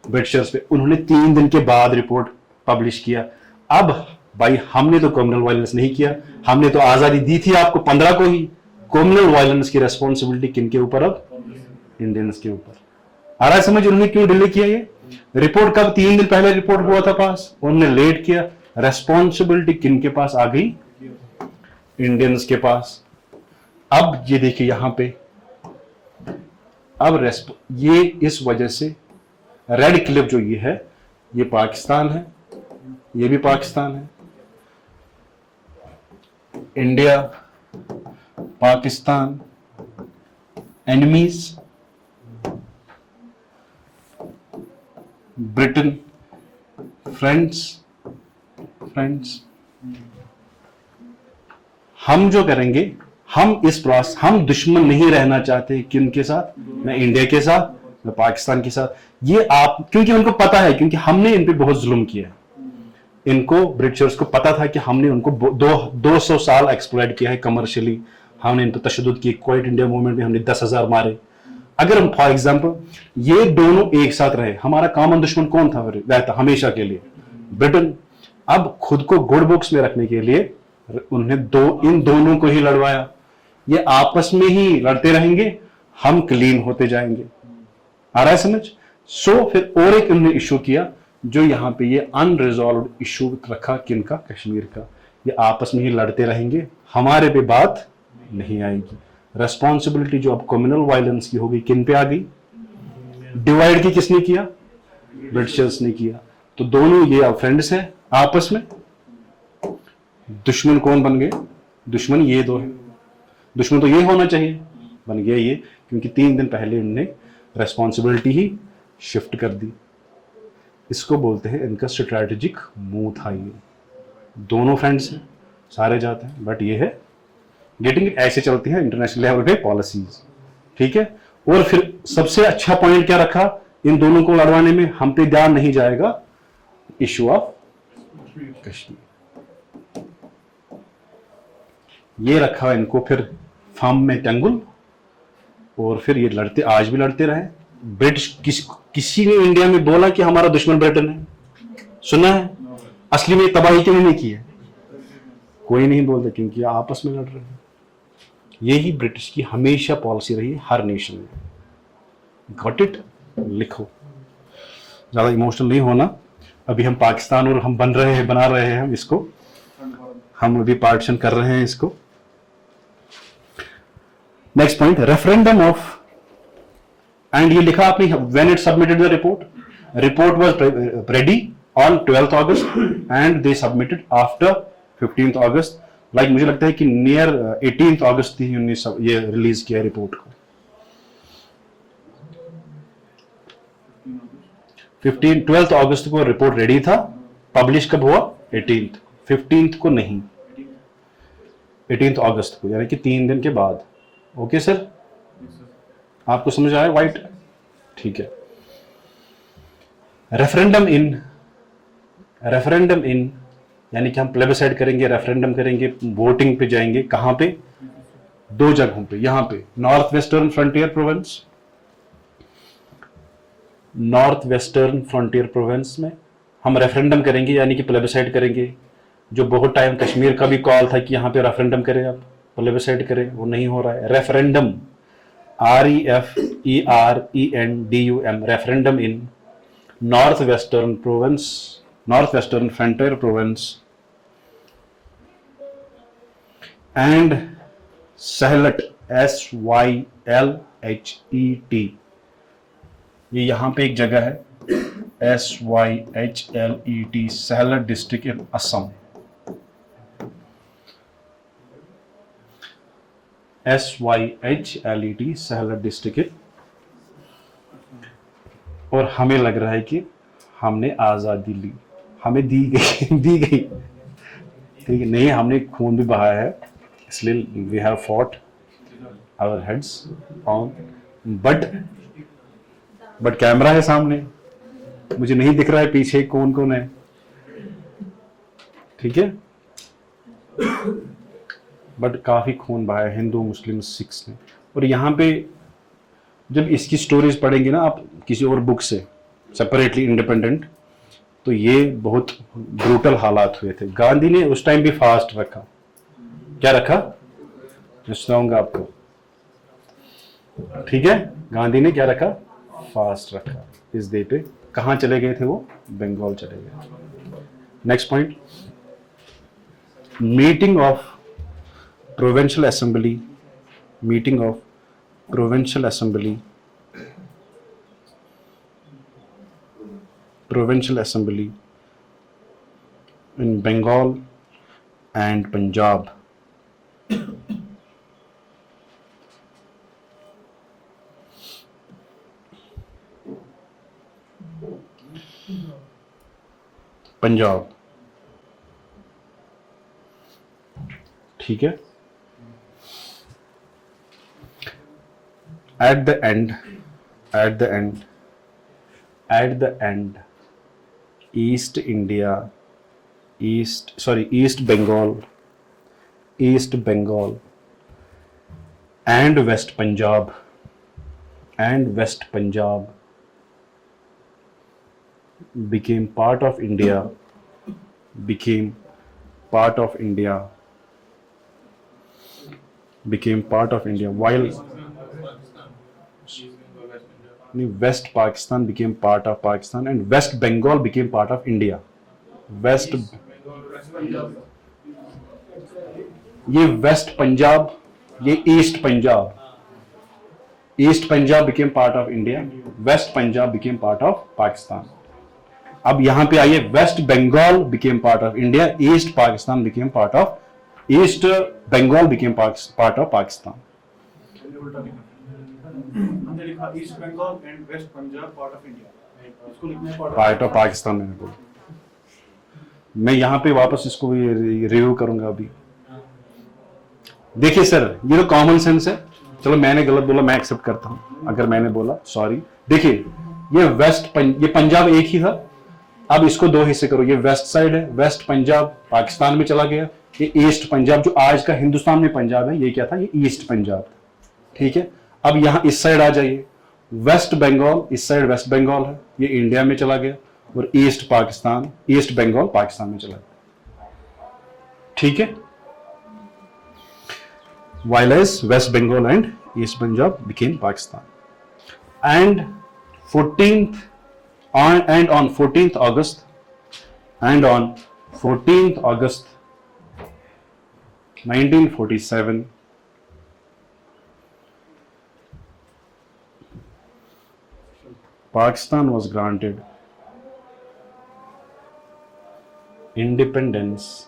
ब्रिटिशर्स पे। उन्होंने 3 दिन के बाद रिपोर्ट पब्लिश किया। अब भाई हमने तो कम्युनल वायलेंस नहीं किया, हमने तो आजादी दी थी आपको 15 को ही। कम्युनल वायलेंस की रेस्पॉन्सिबिलिटी किनके ऊपर? अब इंडियंस के ऊपर। आ रहा है समझ? उन्होंने क्यों डिले किया ये रिपोर्ट? कब? 3 दिन पहले रिपोर्ट हुआ था पास, उन्होंने लेट किया। रेस्पॉन्सिबिलिटी किनके पास आ गई? इंडियंस के पास। अब ये देखिए यहां पे, अब ये इस वजह से रेड क्लिफ जो ये है, ये पाकिस्तान है, ये भी पाकिस्तान है। India, Pakistan, enemies, Britain, friends. हम जो करेंगे, हम इस प्रोसेस, हम दुश्मन नहीं रहना चाहते किनके साथ? मैं इंडिया के साथ, मैं पाकिस्तान के साथ। ये आप, क्योंकि उनको पता है, क्योंकि हमने इन पे बहुत जुल्म किया है। इनको, ब्रिटिशर्स को पता था कि हमने उनको 200 साल एक्सप्लॉइट किया है कमर्शियली। हमने इन पर तशद्दुद किए। क्वाइट इंडिया मूवमेंट में हमने 10,000 मारे। अगर हम फॉर एग्जाम्पल ये दोनों एक साथ रहे, हमारा कॉमन दुश्मन कौन था रहता हमेशा के लिए? ब्रिटेन। अब खुद को गुड बुक्स में रखने के लिए उन्हें इन दोनों को ही लड़वाया। ये आपस में ही लड़ते रहेंगे, हम क्लीन होते जाएंगे। आ रहा है समझ? सो फिर और एक उन्होंने इशू किया, जो यहां पे ये अनरिजॉल्व इशू रखा, किनका? कश्मीर का। ये आपस में ही लड़ते रहेंगे, हमारे पे बात नहीं आएगी। रेस्पॉन्सिबिलिटी जो अब कम्युनल वायलेंस की होगी, किन पे आ गई? डिवाइड की किसने किया? ब्रिटिशर्स ने किया। तो दोनों ये अब फ्रेंड्स हैं आपस में। दुश्मन कौन बन गए? दुश्मन ये दो है। दुश्मन तो ये होना चाहिए, बन गया ये, क्योंकि 3 दिन पहले उन्होंने रेस्पॉन्सिबिलिटी ही शिफ्ट कर दी। इसको बोलते हैं, इनका स्ट्रैटेजिक मूव था ये। दोनों फ्रेंड्स हैं, सारे जाते हैं, बट ये है गेटिंग। ऐसे चलती है इंटरनेशनल लेवल पे पॉलिसीज। ठीक है। और फिर सबसे अच्छा पॉइंट क्या रखा इन दोनों को लड़वाने में? हम पे ध्यान नहीं जाएगा इशू ऑफ कश्मीर। ये रखा इनको फिर फार्म में टंगुल। और फिर ये लड़ते, आज भी लड़ते रहे। ब्रिटिश किसी ने इंडिया में बोला कि हमारा दुश्मन ब्रिटेन है? सुना है? असली में तबाही क्यों नहीं की है? कोई नहीं बोलता, क्योंकि आपस में लड़ रहे हैं। यही ब्रिटिश की हमेशा पॉलिसी रही है हर नेशन में। Got it? लिखो, ज्यादा इमोशनल नहीं होना। अभी हम पाकिस्तान और हम बना रहे हैं हम इसको, हम अभी पार्टीशन कर रहे हैं इसको। Next point, referendum of, and ये लिखा आपने, when it submitted the report was ready on 12 August and they submitted after 15 August. Like मुझे लगता है कि नियर 18 अगस्त ही उन्होंने ये रिलीज किया रिपोर्ट को। 12 अगस्त को रिपोर्ट रेडी था। पब्लिश कब हुआ? 18। 15 को नहीं, 18 अगस्त को, यानी कि 3 दिन के बाद। ओके सर, आपको समझ आया? वाइट, ठीक है। रेफरेंडम इन यानी कि हम प्लेबिसाइड करेंगे, रेफरेंडम करेंगे, वोटिंग पे जाएंगे। कहां पे? 2 जगहों पे। यहां पे नॉर्थ वेस्टर्न फ्रंटियर प्रोविंस में हम रेफरेंडम करेंगे, यानी कि प्लेबिसाइड करेंगे। जो बहुत टाइम कश्मीर का भी कॉल था कि यहां पे रेफरेंडम करें, आप प्लेबिसाइड करें, वो नहीं हो रहा है। Referendum, REFERENDUM, referendum in North Western Frontier Province. And Sylhet, SYLHET, ये यहाँ पे एक जगह है, SYHLET, Sylhet district in Assam. SYHLET, Sylhet district in, और हमें लग रहा है कि हमने आज़ादी ली, हमें दी गई दी गई, ठीक है, नहीं, हमने खून भी बहाया है, इसलिए we have fought our heads on, but camera है सामने, मुझे नहीं दिख रहा है पीछे कौन कौन है, ठीक है, बट काफी खून बहाया हिंदू, मुस्लिम, सिख्स ने। और यहाँ पे जब इसकी स्टोरीज पढ़ेंगे ना आप किसी और बुक से सेपरेटली इंडिपेंडेंट, तो ये बहुत ब्रूटल हालात हुए थे। गांधी ने उस टाइम भी फास्ट रखा, क्या रखा, मैं सुनाऊंगा आपको, ठीक है, गांधी ने क्या रखा, फास्ट रखा इस डे पे। कहाँ चले गए थे वो, बंगाल चले गए। Next point, meeting of provincial assembly, meeting of provincial assembly, provincial assembly in Bengal and Punjab, Punjab, ठीक है। at the end East Bengal and West Punjab became part of India, while West Pakistan became part of Pakistan and West Bengal became part of India. ये west Punjab, ये east Punjab became part of India, west Punjab became part of Pakistan. अब यहां पे आइए, west Bengal became part of India, east Pakistan became part of, east Bengal became part of Pakistan. हमने लिखा east Bengal and west Punjab part of India, इसको लिखना है पार्ट ऑफ पाकिस्तान। मैंने बोला, मैं यहाँ पे वापस इसको रिव्यू करूंगा अभी। देखिए सर, ये तो कॉमन सेंस है, चलो मैंने गलत बोला, मैं एक्सेप्ट करता हूं अगर मैंने बोला, सॉरी। देखिए ये ये पंजाब एक ही था, अब इसको दो हिस्से करो, ये वेस्ट साइड है, वेस्ट पंजाब पाकिस्तान में चला गया, ये ईस्ट पंजाब जो आज का हिंदुस्तान में पंजाब है, ये क्या था, ये ईस्ट पंजाब था, ठीक है। अब यहां इस साइड आ जाइए, वेस्ट बंगाल, इस साइड वेस्ट बंगाल है, ये इंडिया में चला गया, और ईस्ट बंगाल पाकिस्तान में चला गया, ठीक है। while as West Bengal and East Punjab became Pakistan, and on 14th August 1947, Pakistan was granted independence,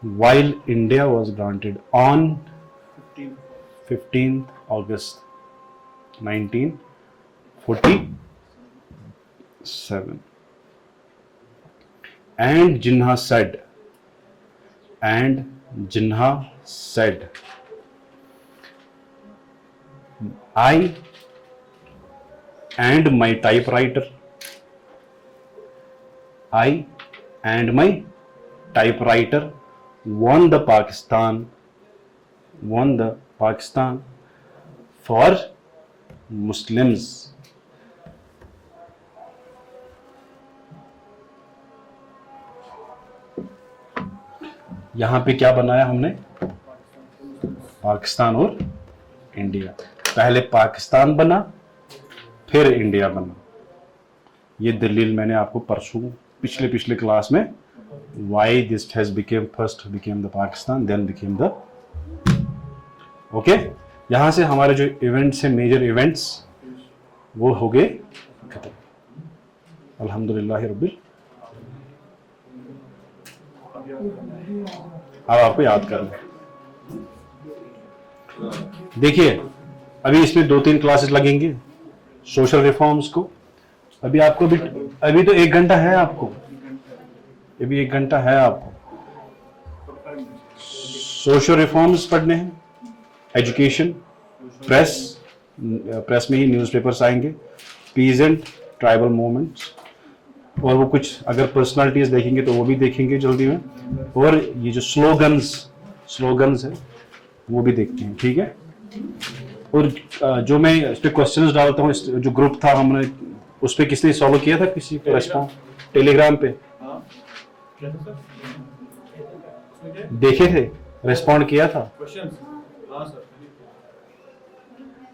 while India was granted on 15th August 1947. And Jinnah said, I and my typewriter won the Pakistan for Muslims. यहां पे क्या बनाया हमने, पाकिस्तान और India. पहले पाकिस्तान बना, फिर India बना। ये दलील मैंने आपको परसों पिछले क्लास में why this has became first became the Pakistan, then became the okay. यहाँ से हमारे जो इवेंट्स हैं, मेजर इवेंट्स, वो हो गए खत्म, अल्हम्दुलिल्लाह रब्बिल। अब आपको याद करना है। देखिए अभी इसमें 2-3 क्लासेस लगेंगे सोशल रिफॉर्म्स को। अभी आपको अभी तो 1 घंटा है आपको, अभी 1 घंटा है आपको सोशल रिफॉर्म्स पढ़ने हैं, एजुकेशन, प्रेस में ही न्यूज़पेपर्स आएंगे, पीजेंट, ट्राइबल मूवमेंट्स, और वो कुछ अगर पर्सनालिटीज देखेंगे तो वो भी देखेंगे जल्दी में, और ये जो स्लोगन्स है वो भी देखते हैं, ठीक है। और जो मैं इस पर क्वेश्चंस डालता हूँ, जो ग्रुप था हमने उस पर किसने सॉल्व किया था, किसी का रिस्पॉन्स टेलीग्राम पे देखे थे, रिस्पॉन्ड किया था?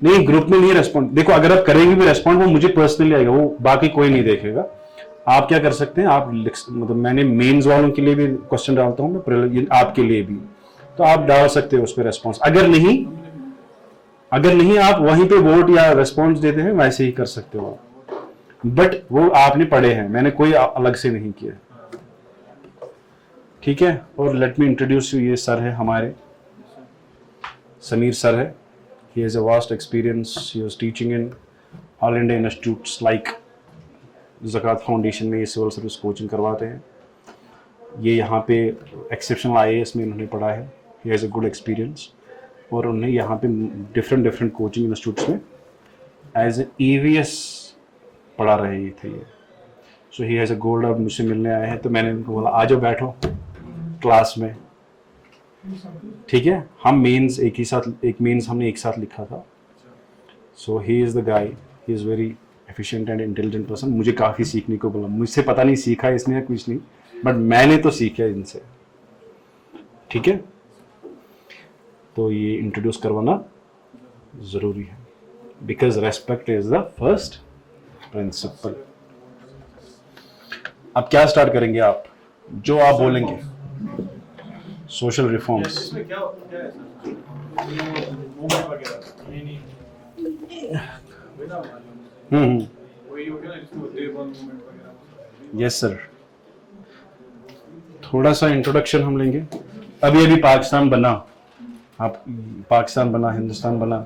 नहीं, ग्रुप में नहीं रिस्पॉन्ड। देखो अगर आप करेंगे भी रिस्पॉन्ड, वो मुझे पर्सनली आएगा, वो बाकी कोई नहीं देखेगा। आप क्या कर सकते हैं, आप मतलब मैंने मेंस वालों के लिए भी क्वेश्चन डालता हूँ, आपके लिए भी, तो आप डाल सकते हो उस पर रिस्पॉन्स। अगर नहीं आप वहीं पे वोट या रिस्पॉन्स देते हैं, वैसे ही कर सकते हो आप, बट वो आपने पढ़े हैं, मैंने कोई अलग से नहीं किया, ठीक है। और लेट मी इंट्रोड्यूस यू, ये सर है हमारे, समीर सर है। He has a vast experience, he was teaching in all India institutes like Zakat Foundation में, ये सिविल सर्विस कोचिंग करवाते हैं। ये यहाँ पे एक्सेप्शनल IAS में इन्होंने पढ़ा है, he has a good experience, और उन्हें यहाँ पे डिफरेंट कोचिंग इंस्टीट्यूट्स में एज ए EVS पढ़ा रहे थे ये। सो ही हैज़ अ गोल्ड। अब मुझसे मिलने आए हैं तो मैंने उनको बोला आ जाओ बैठो क्लास में, ठीक है। हम मेंस एक मेंस हमने एक साथ लिखा था। So he is the guy, he is very efficient and intelligent person. मुझे काफ़ी सीखने को बोला, मुझसे पता नहीं सीखा इसने कुछ नहीं, बट मैंने तो सीखा इनसे, ठीक है। तो ये इंट्रोड्यूस करवाना ज़रूरी है, because respect is the first principle. अब क्या स्टार्ट करेंगे आप, जो आप बोलेंगे, सोशल रिफॉर्म्स। यस सर, थोड़ा सा इंट्रोडक्शन हम लेंगे। अभी पाकिस्तान बना, आप पाकिस्तान बना, हिंदुस्तान बना,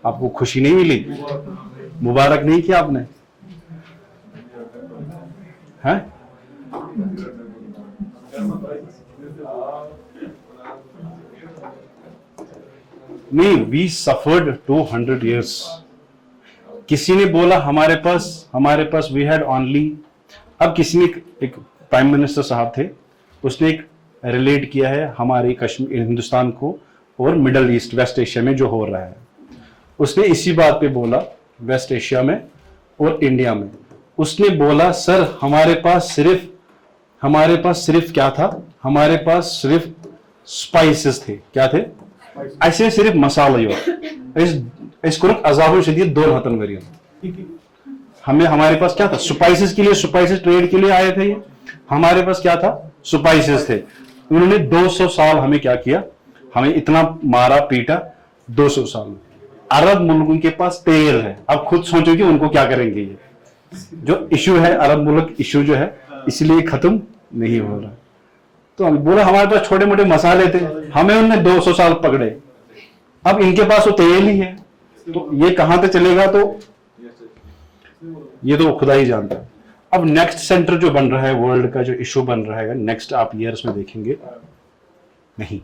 आपको खुशी नहीं मिली, मुबारक नहीं किया आपने, हैं? नहीं, वी सफर्ड 200 years। किसी ने बोला हमारे पास वी हैड ओनली, अब किसी ने, एक प्राइम मिनिस्टर साहब थे, उसने एक रिलेट किया है हमारे कश्मीर, हिंदुस्तान को और मिडल ईस्ट, वेस्ट एशिया में जो हो रहा है, उसने इसी बात पे बोला, वेस्ट एशिया में और इंडिया में। उसने बोला सर हमारे पास सिर्फ क्या था, हमारे पास सिर्फ स्पाइसेस थे। क्या थे? ऐसे सिर्फ मसाले इसको अजाब शदीद दो हतन वरियन। हमारे पास क्या था, स्पाइसेस के लिए, स्पाइसेस ट्रेड के लिए आए थे ये, हमारे पास क्या था, स्पाइसेस थे। उन्होंने 200 साल हमें क्या किया, हमें इतना मारा पीटा 200 साल। अरब मुल्कों के पास तेल है, अब खुद सोचो कि उनको क्या करेंगे। ये जो इशू है, अरब मुल्क इशू जो है, इसलिए खत्म नहीं हो रहा। तो हम बोला हमारे पास छोटे मोटे मसाले थे, हमें उन्होंने 200 साल पकड़े, अब इनके पास वो तेल ही है, तो ये कहां तक चलेगा, तो ये तो खुदा ही जानता है। अब नेक्स्ट सेंटर जो बन रहा है, वर्ल्ड का जो इशू बन रहा है नेक्स्ट आप ईयर्स में देखेंगे, नहीं,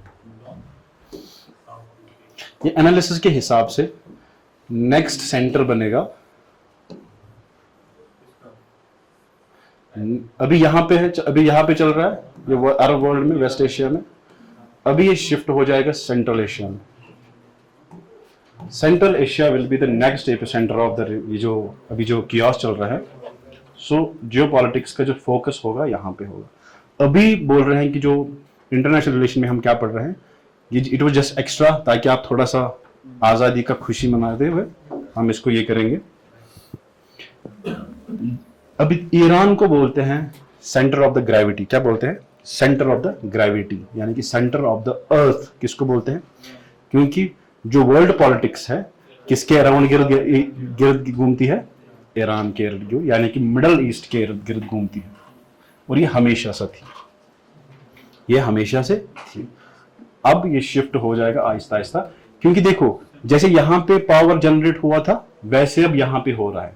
ये एनालिसिस के हिसाब से नेक्स्ट सेंटर बनेगा, अभी यहाँ पे है, अभी यहाँ पे चल रहा है ये अरब वर्ल्ड में, वेस्ट एशिया में, अभी ये शिफ्ट हो जाएगा सेंट्रल एशिया में। Central Asia will be the next epicentre of the, ये जो अभी जो कियोस चल रहा है। सो जियोपॉलिटिक्स का जो फोकस होगा यहाँ पे होगा। अभी बोल रहे हैं कि जो इंटरनेशनल रिलेशन में हम क्या पढ़ रहे हैं, ये इट वाज जस्ट एक्स्ट्रा, ताकि आप थोड़ा सा आज़ादी का खुशी मनाते हुए हम इसको ये करेंगे। अभी ईरान को बोलते हैं सेंटर ऑफ द ग्रेविटी, क्या बोलते हैं, सेंटर ऑफ द ग्रेविटी, यानी कि सेंटर ऑफ द अर्थ किसको बोलते हैं? क्योंकि जो वर्ल्ड पॉलिटिक्स है किसके अराउंड गिर्द घूमती है? ईरान के इर्द गिर्द, यानी कि मिडल ईस्ट के इर्द गिर्द घूमती है। और ये हमेशा से थी, ये हमेशा से थी। अब ये शिफ्ट हो जाएगा आहिस्ता आहिस्ता, क्योंकि देखो जैसे यहां पे पावर जनरेट हुआ था वैसे अब यहां पे हो रहा है,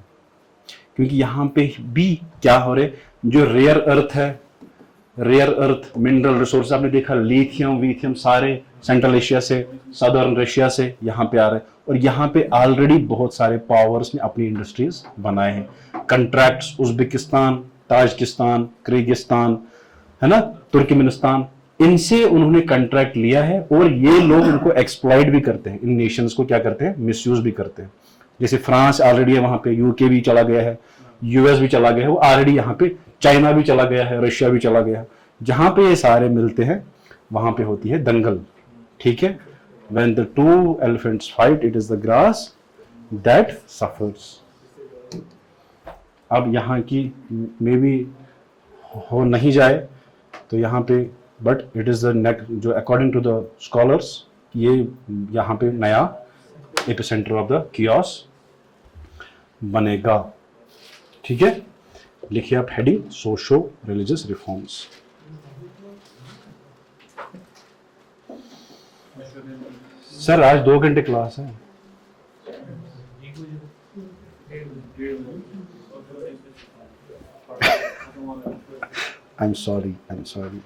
क्योंकि यहां पे भी क्या हो रहे, जो रेयर अर्थ है, रेयर अर्थ मिनरल रिसोर्स आपने देखा, लिथियम वीथियम सारे सेंट्रल एशिया से, सदर्न रशिया से यहाँ पे आ रहे हैं। और यहाँ पे ऑलरेडी बहुत सारे पावर्स ने अपनी इंडस्ट्रीज बनाए हैं। कंट्रैक्ट्स उज्बेकिस्तान, ताजिकिस्तान, किर्गिस्तान, है ना, तुर्कमेनिस्तान, इनसे उन्होंने कंट्रैक्ट लिया है और ये लोग उनको एक्सप्लॉइट भी करते हैं, इन नेशंस को क्या करते हैं? मिसयूज भी करते हैं। जैसे फ्रांस ऑलरेडी है वहां पे, यूके भी चला गया है, यूएस भी चला गया है, वो ऑलरेडी यहाँ पे, चाइना भी चला गया है, रशिया भी चला गया है। जहां पे ये सारे मिलते हैं वहां पे होती है दंगल, ठीक है? When the two elephants fight, it is the grass that suffers. अब यहाँ की मे भी हो नहीं जाए तो यहाँ पे, but it is the next, जो अकॉर्डिंग टू द स्कॉलर्स ये यहाँ पे नया एपिसेंटर ऑफ द कियोस बनेगा, ठीक है? लिखिए आप heading socio religious reforms. Sir आज 2 घंटे क्लास है। I am sorry, I am sorry.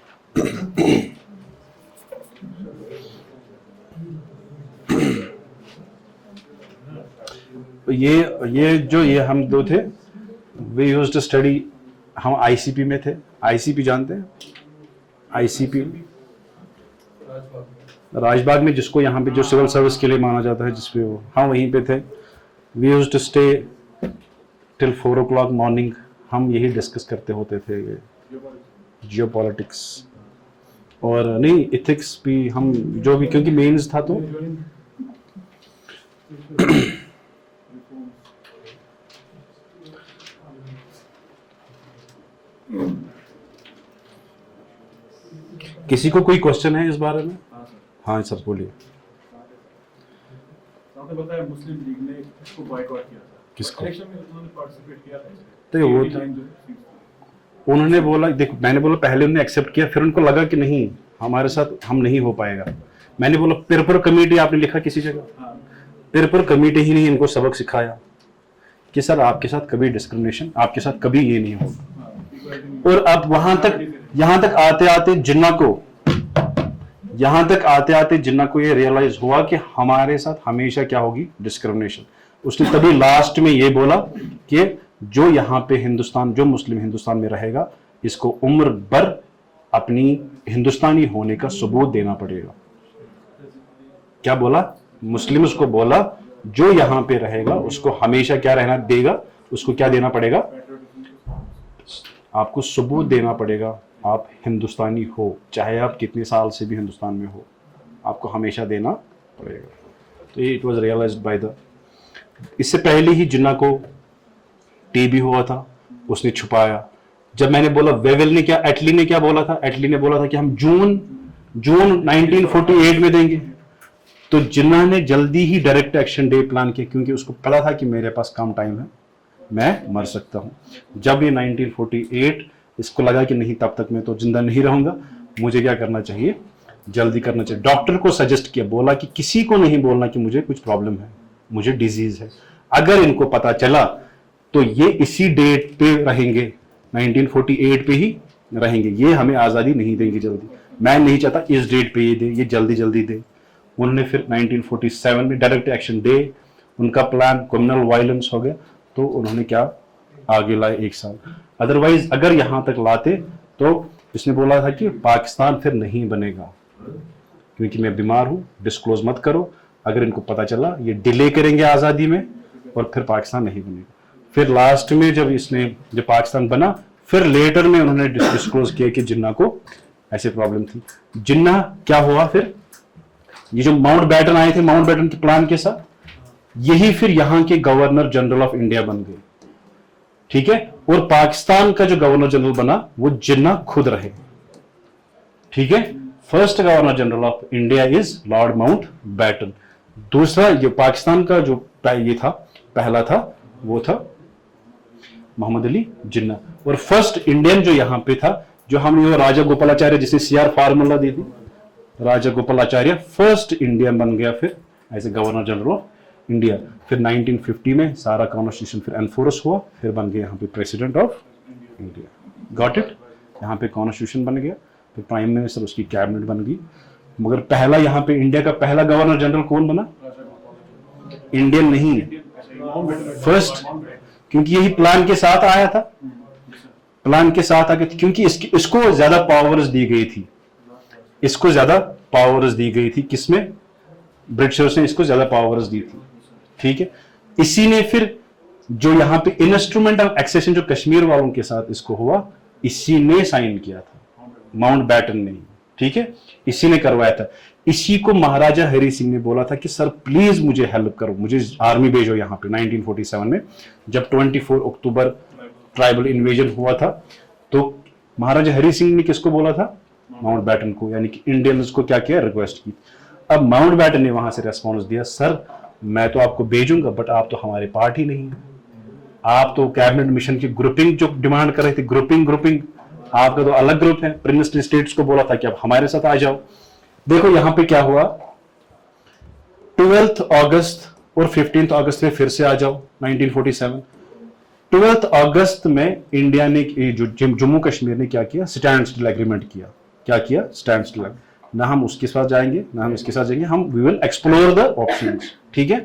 ये हम दो थे, वी यूज्ड टू स्टडी, हम आईसीपी में थे। आईसीपी जानते हैं? आईसीपी राजबाग में, जिसको यहाँ पे जो सिविल सर्विस के लिए माना जाता है, जिसपे वो, हाँ वहीं पे थे। We used to stay till 4 o'clock morning. हम यही डिस्कस करते होते थे, ये जियोपॉलिटिक्स और नहीं इथिक्स भी, हम जो भी, क्योंकि मेंस था तो किसी को कोई क्वेश्चन है इस बारे में? हाँ सर बोलिए। आपने बताया मुस्लिम लीग ने इसको बॉयकॉट किया था, किसको? इलेक्शन में उन्होंने पार्टिसिपेट किया था। तो वो उन्होंने बोला, देखो मैंने बोला पहले उन्होंने एक्सेप्ट किया, फिर उनको लगा कि नहीं हमारे साथ हम नहीं हो पाएगा। मैंने बोला पेपर कमेटी आपने लिखा किसी जगह? पेपर कमेटी ही नहीं इनको सबक सिखाया कि सर आपके साथ कभी डिस्क्रिमिनेशन, आपके साथ कभी ये नहीं होगा। और अब वहां तक, यहां तक आते आते जिन्ना को ये रियलाइज हुआ कि हमारे साथ हमेशा क्या होगी? डिस्क्रिमिनेशन। उसने तभी लास्ट में ये बोला कि जो यहाँ पे हिंदुस्तान, जो मुस्लिम हिंदुस्तान में रहेगा, इसको उम्र भर अपनी हिंदुस्तानी होने का सबूत देना पड़ेगा। क्या बोला? मुस्लिम्स को बोला जो यहाँ पे रहेगा उसको हमेशा क्या रहना देगा, उसको क्या देना पड़ेगा? आपको सबूत देना पड़ेगा आप हिंदुस्तानी हो, चाहे आप कितने साल से भी हिंदुस्तान में हो, आपको हमेशा देना पड़ेगा। तो ये it was realised by the, इससे पहले ही जिन्ना को टीबी हुआ था, उसने छुपाया। जब मैंने बोला वेवेल ने क्या, एटली ने क्या बोला था? एटली ने बोला था कि हम जून 1948 में देंगे। तो जिन्ना ने जल्दी ही डायरेक्ट एक्शन डे प्लान किया, क्योंकि उसको पता था कि मेरे पास कम टाइम है, मैं मर सकता हूं। जब ये 1948 इसको लगा कि नहीं तब तक मैं तो जिंदा नहीं रहूंगा, मुझे क्या करना चाहिए? जल्दी करना चाहिए। डॉक्टर को सजेस्ट किया, बोला कि किसी को नहीं बोलना कि मुझे कुछ प्रॉब्लम है, मुझे डिजीज है। अगर इनको पता चला तो ये इसी डेट पे रहेंगे, 1948 पे ही रहेंगे, ये हमें आज़ादी नहीं देंगे जल्दी। मैं नहीं चाहता इस डेट पे ये दे, ये जल्दी जल्दी दे। उन्होंने फिर 1947 में डायरेक्ट एक्शन डे, उनका प्लान कम्युनल वायलेंस हो गया, तो उन्होंने क्या आगे लाए 1 साल। अदरवाइज अगर यहां तक लाते तो इसने बोला था कि पाकिस्तान फिर नहीं बनेगा, क्योंकि मैं बीमार हूं, डिस्क्लोज मत करो। अगर इनको पता चला ये डिले करेंगे आज़ादी में और फिर पाकिस्तान नहीं बनेगा। फिर लास्ट में जब पाकिस्तान बना, फिर लेटर में उन्होंने डिस्क्लोज किया कि जिन्ना को ऐसे प्रॉब्लम थी। जिन्ना क्या हुआ फिर? ये जो माउंट बैटन आए थे, माउंट बैटन के प्लान के साथ, यही फिर यहाँ के गवर्नर जनरल ऑफ इंडिया बन गए, ठीक है? और पाकिस्तान का जो गवर्नर जनरल बना वो जिन्ना खुद रहे। ठीक है, first governor general of India is Lord Mountbatten. दूसरा जो पाकिस्तान का जो ये था पहला था वो था मोहम्मद अली जिन्ना। और फर्स्ट इंडियन जो यहाँ पे था, जो हमने वो राजा गोपालाचार्य जिसने सीआर फार्मूला दी थी, राजा गोपालाचार्य फर्स्ट इंडियन बन गया फिर as a governor general of India. फिर 1950 में सारा कॉन्स्टिट्यूशन फिर एनफोर्स हुआ, फिर बन गया यहाँ पे president of India. Got it? यहाँ पे कॉन्स्टिट्यूशन बन गया, फिर प्राइम मिनिस्टर, उसकी कैबिनेट बन गई। मगर पहला यहाँ पे इंडिया का पहला गवर्नर जनरल कौन बना? इंडियन नहीं, फर्स्ट, क्योंकि यही प्लान के साथ आया था, प्लान के साथ आके, क्योंकि इसको ज्यादा पावर्स दी गई थी, इसको ज्यादा पावर्स दी गई थी। किसमें? ब्रिटिशर्स ने इसको ज्यादा पावर्स दी थी, ठीक है। इसी ने फिर जो यहाँ पे इंस्ट्रूमेंट ऑफ एक्सेशन जो कश्मीर वालों के साथ इसको हुआ, इसी ने साइन किया था, माउंट बैटन ने, ठीक है, इसी ने करवाया था। इसी को महाराजा हरि सिंह ने बोला था कि सर प्लीज मुझे हेल्प करो, मुझे आर्मी भेजो यहाँ पे 1947 में, जब 24 अक्टूबर ट्राइबल इन्वेजन हुआ था। तो महाराजा हरि सिंह ने किसको बोला था? माउंट बैटन को, यानी कि इंडियंस को क्या किया? रिक्वेस्ट की। अब माउंट बैटन ने वहां से रेस्पॉन्स दिया, सर मैं तो आपको भेजूंगा बट आप तो हमारे पार्टी नहीं है, आप तो कैबिनेट मिशन की ग्रुपिंग जो डिमांड कर रहे थे, ग्रुपिंग आपका तो अलग ग्रुप है। प्रिंस ने स्टेट्स को बोला था कि आप हमारे साथ आ जाओ। देखो यहां पे क्या हुआ, 12 अगस्त और 15 अगस्त में फिर से आ जाओ 1947। 12 अगस्त में इंडिया ने जो जम्मू कश्मीर ने क्या किया? स्टैंड स्टिल एग्रीमेंट किया। क्या किया? Stand still. ना हम उसके साथ जाएंगे ना हम इसके साथ जाएंगे, हम we will explore the options, ठीक है।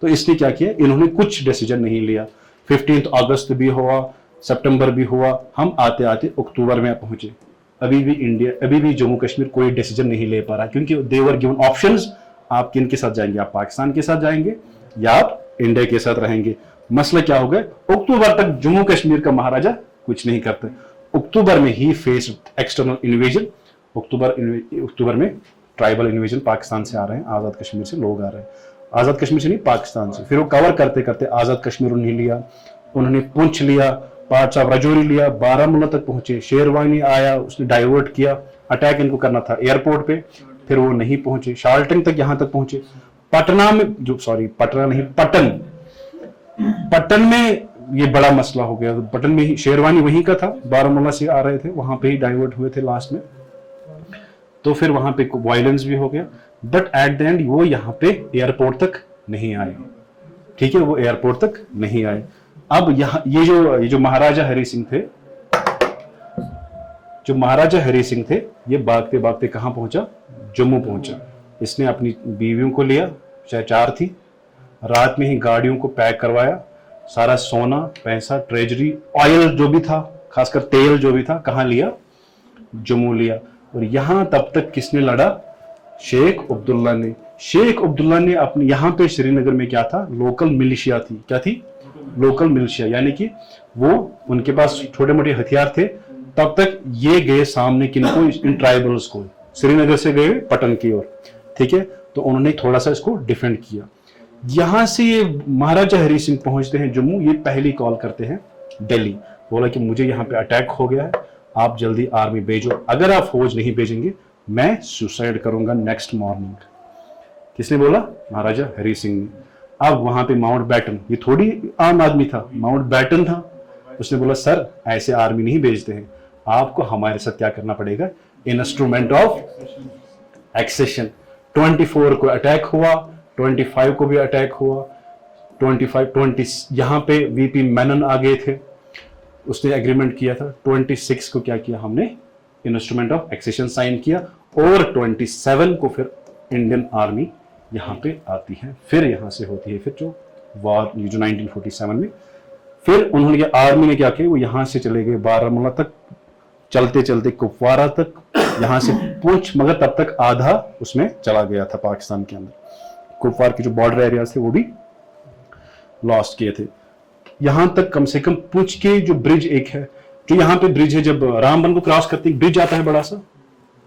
तो इसने क्या किया? इन्होंने कुछ डिसीजन नहीं लिया। 15 अगस्त भी हुआ, सितंबर भी हुआ, हम आते आते अक्टूबर में पहुंचे। अभी भी जम्मू कश्मीर कोई डिसीजन नहीं ले पा रहा, क्योंकि दे वर गिवन ऑप्शंस, आप किन के साथ जाएंगे? आप पाकिस्तान के साथ जाएंगे या आप इंडिया के साथ रहेंगे। मसला क्या हो गया? अक्टूबर तक जम्मू कश्मीर का महाराजा कुछ नहीं करते। अक्टूबर में ही फेस एक्सटर्नल इन्वेजन। अक्टूबर में ट्राइबल इन्वेजन पाकिस्तान से आ रहे हैं, आजाद कश्मीर से लोग आ रहे हैं, आजाद कश्मीर से नहीं पाकिस्तान से। फिर वो कवर करते करते आजाद कश्मीर उन्हें लिया, उन्होंने पुंछ लिया, पार्ट्स ऑफ राजौरी लिया, बारामूला तक पहुंचे, शेरवानी आया, उसने डाइवर्ट किया, अटैक इनको करना था एयरपोर्ट पे, फिर वो नहीं पहुंचे, शाल्टन तक यहां तक पहुंचे। पटना में पटना नहीं, पटन में ये बड़ा मसला हो गया। पटन में ही शेरवानी वहीं का था, बारामूला से आ रहे थे, वहां पे ही डाइवर्ट हुए थे लास्ट में। तो फिर वहां पे वायलेंस भी हो गया, बट एट द एंड वो यहाँ पे एयरपोर्ट तक नहीं आए, ठीक है, वो एयरपोर्ट तक नहीं आए। अब यहाँ ये जो महाराजा हरि सिंह थे, ये भागते भागते कहाँ पहुंचा? जम्मू पहुंचा। इसने अपनी बीवियों को लिया, चाहे 4 थी, रात में ही गाड़ियों को पैक करवाया, सारा सोना पैसा ट्रेजरी ऑयल जो भी था, खासकर तेल जो भी था, कहाँ लिया? जम्मू लिया। और यहां तब तक किसने लड़ा? शेख अब्दुल्ला ने। शेख अब्दुल्ला ने अपने यहाँ पे श्रीनगर में क्या था? लोकल मिलिशिया थी। क्या थी? लोकल मिलिशिया, यानी कि वो उनके पास छोटे मोटे हथियार थे। तब तक ये गए सामने किनको? इन ट्राइबल्स को, श्रीनगर से गए पटन की ओर, ठीक है। तो उन्होंने थोड़ा सा इसको डिफेंड किया। यहां से ये महाराजा हरि सिंह पहुंचते हैं जम्मू, ये पहली कॉल करते हैं दिल्ली, बोला कि मुझे यहाँ पे अटैक हो गया है, आप जल्दी आर्मी भेजो, अगर आप फौज नहीं भेजेंगे मैं सुसाइड करूंगा नेक्स्ट मॉर्निंग। किसने बोला? महाराजा हरि सिंह ने। अब वहां पे माउंट बैटन, ये थोड़ी आम आदमी था, माउंट बैटन था, उसने बोला सर ऐसे आर्मी नहीं भेजते हैं, आपको हमारे साथ क्या करना पड़ेगा? Instrument of accession. 24 को अटैक हुआ, 25 को भी अटैक हुआ, 20 यहाँ पे वीपी मेनन आ गए थे, उसने एग्रीमेंट किया था। 26 को क्या किया हमने? इंस्ट्रूमेंट ऑफ एक्सेशन साइन किया, और 27 को फिर इंडियन आर्मी यहाँ पे आती है। फिर यहाँ से होती है फिर जो वॉर, ये जो 1947 में, फिर उन्होंने आर्मी ने क्या किया? वो यहाँ से चले गए बारामूला तक, चलते चलते कुपवारा तक, यहाँ से पूंछ, मगर तब तक आधा उसमें चला गया था पाकिस्तान के अंदर। कुपवार के जो बॉर्डर एरियाज थे वो भी लॉस्ट किए थे। यहां तक कम से कम पूंछ के जो ब्रिज एक है, जो यहाँ पे ब्रिज है, जब रामबन को क्रॉस करते ब्रिज आता है बड़ा सा,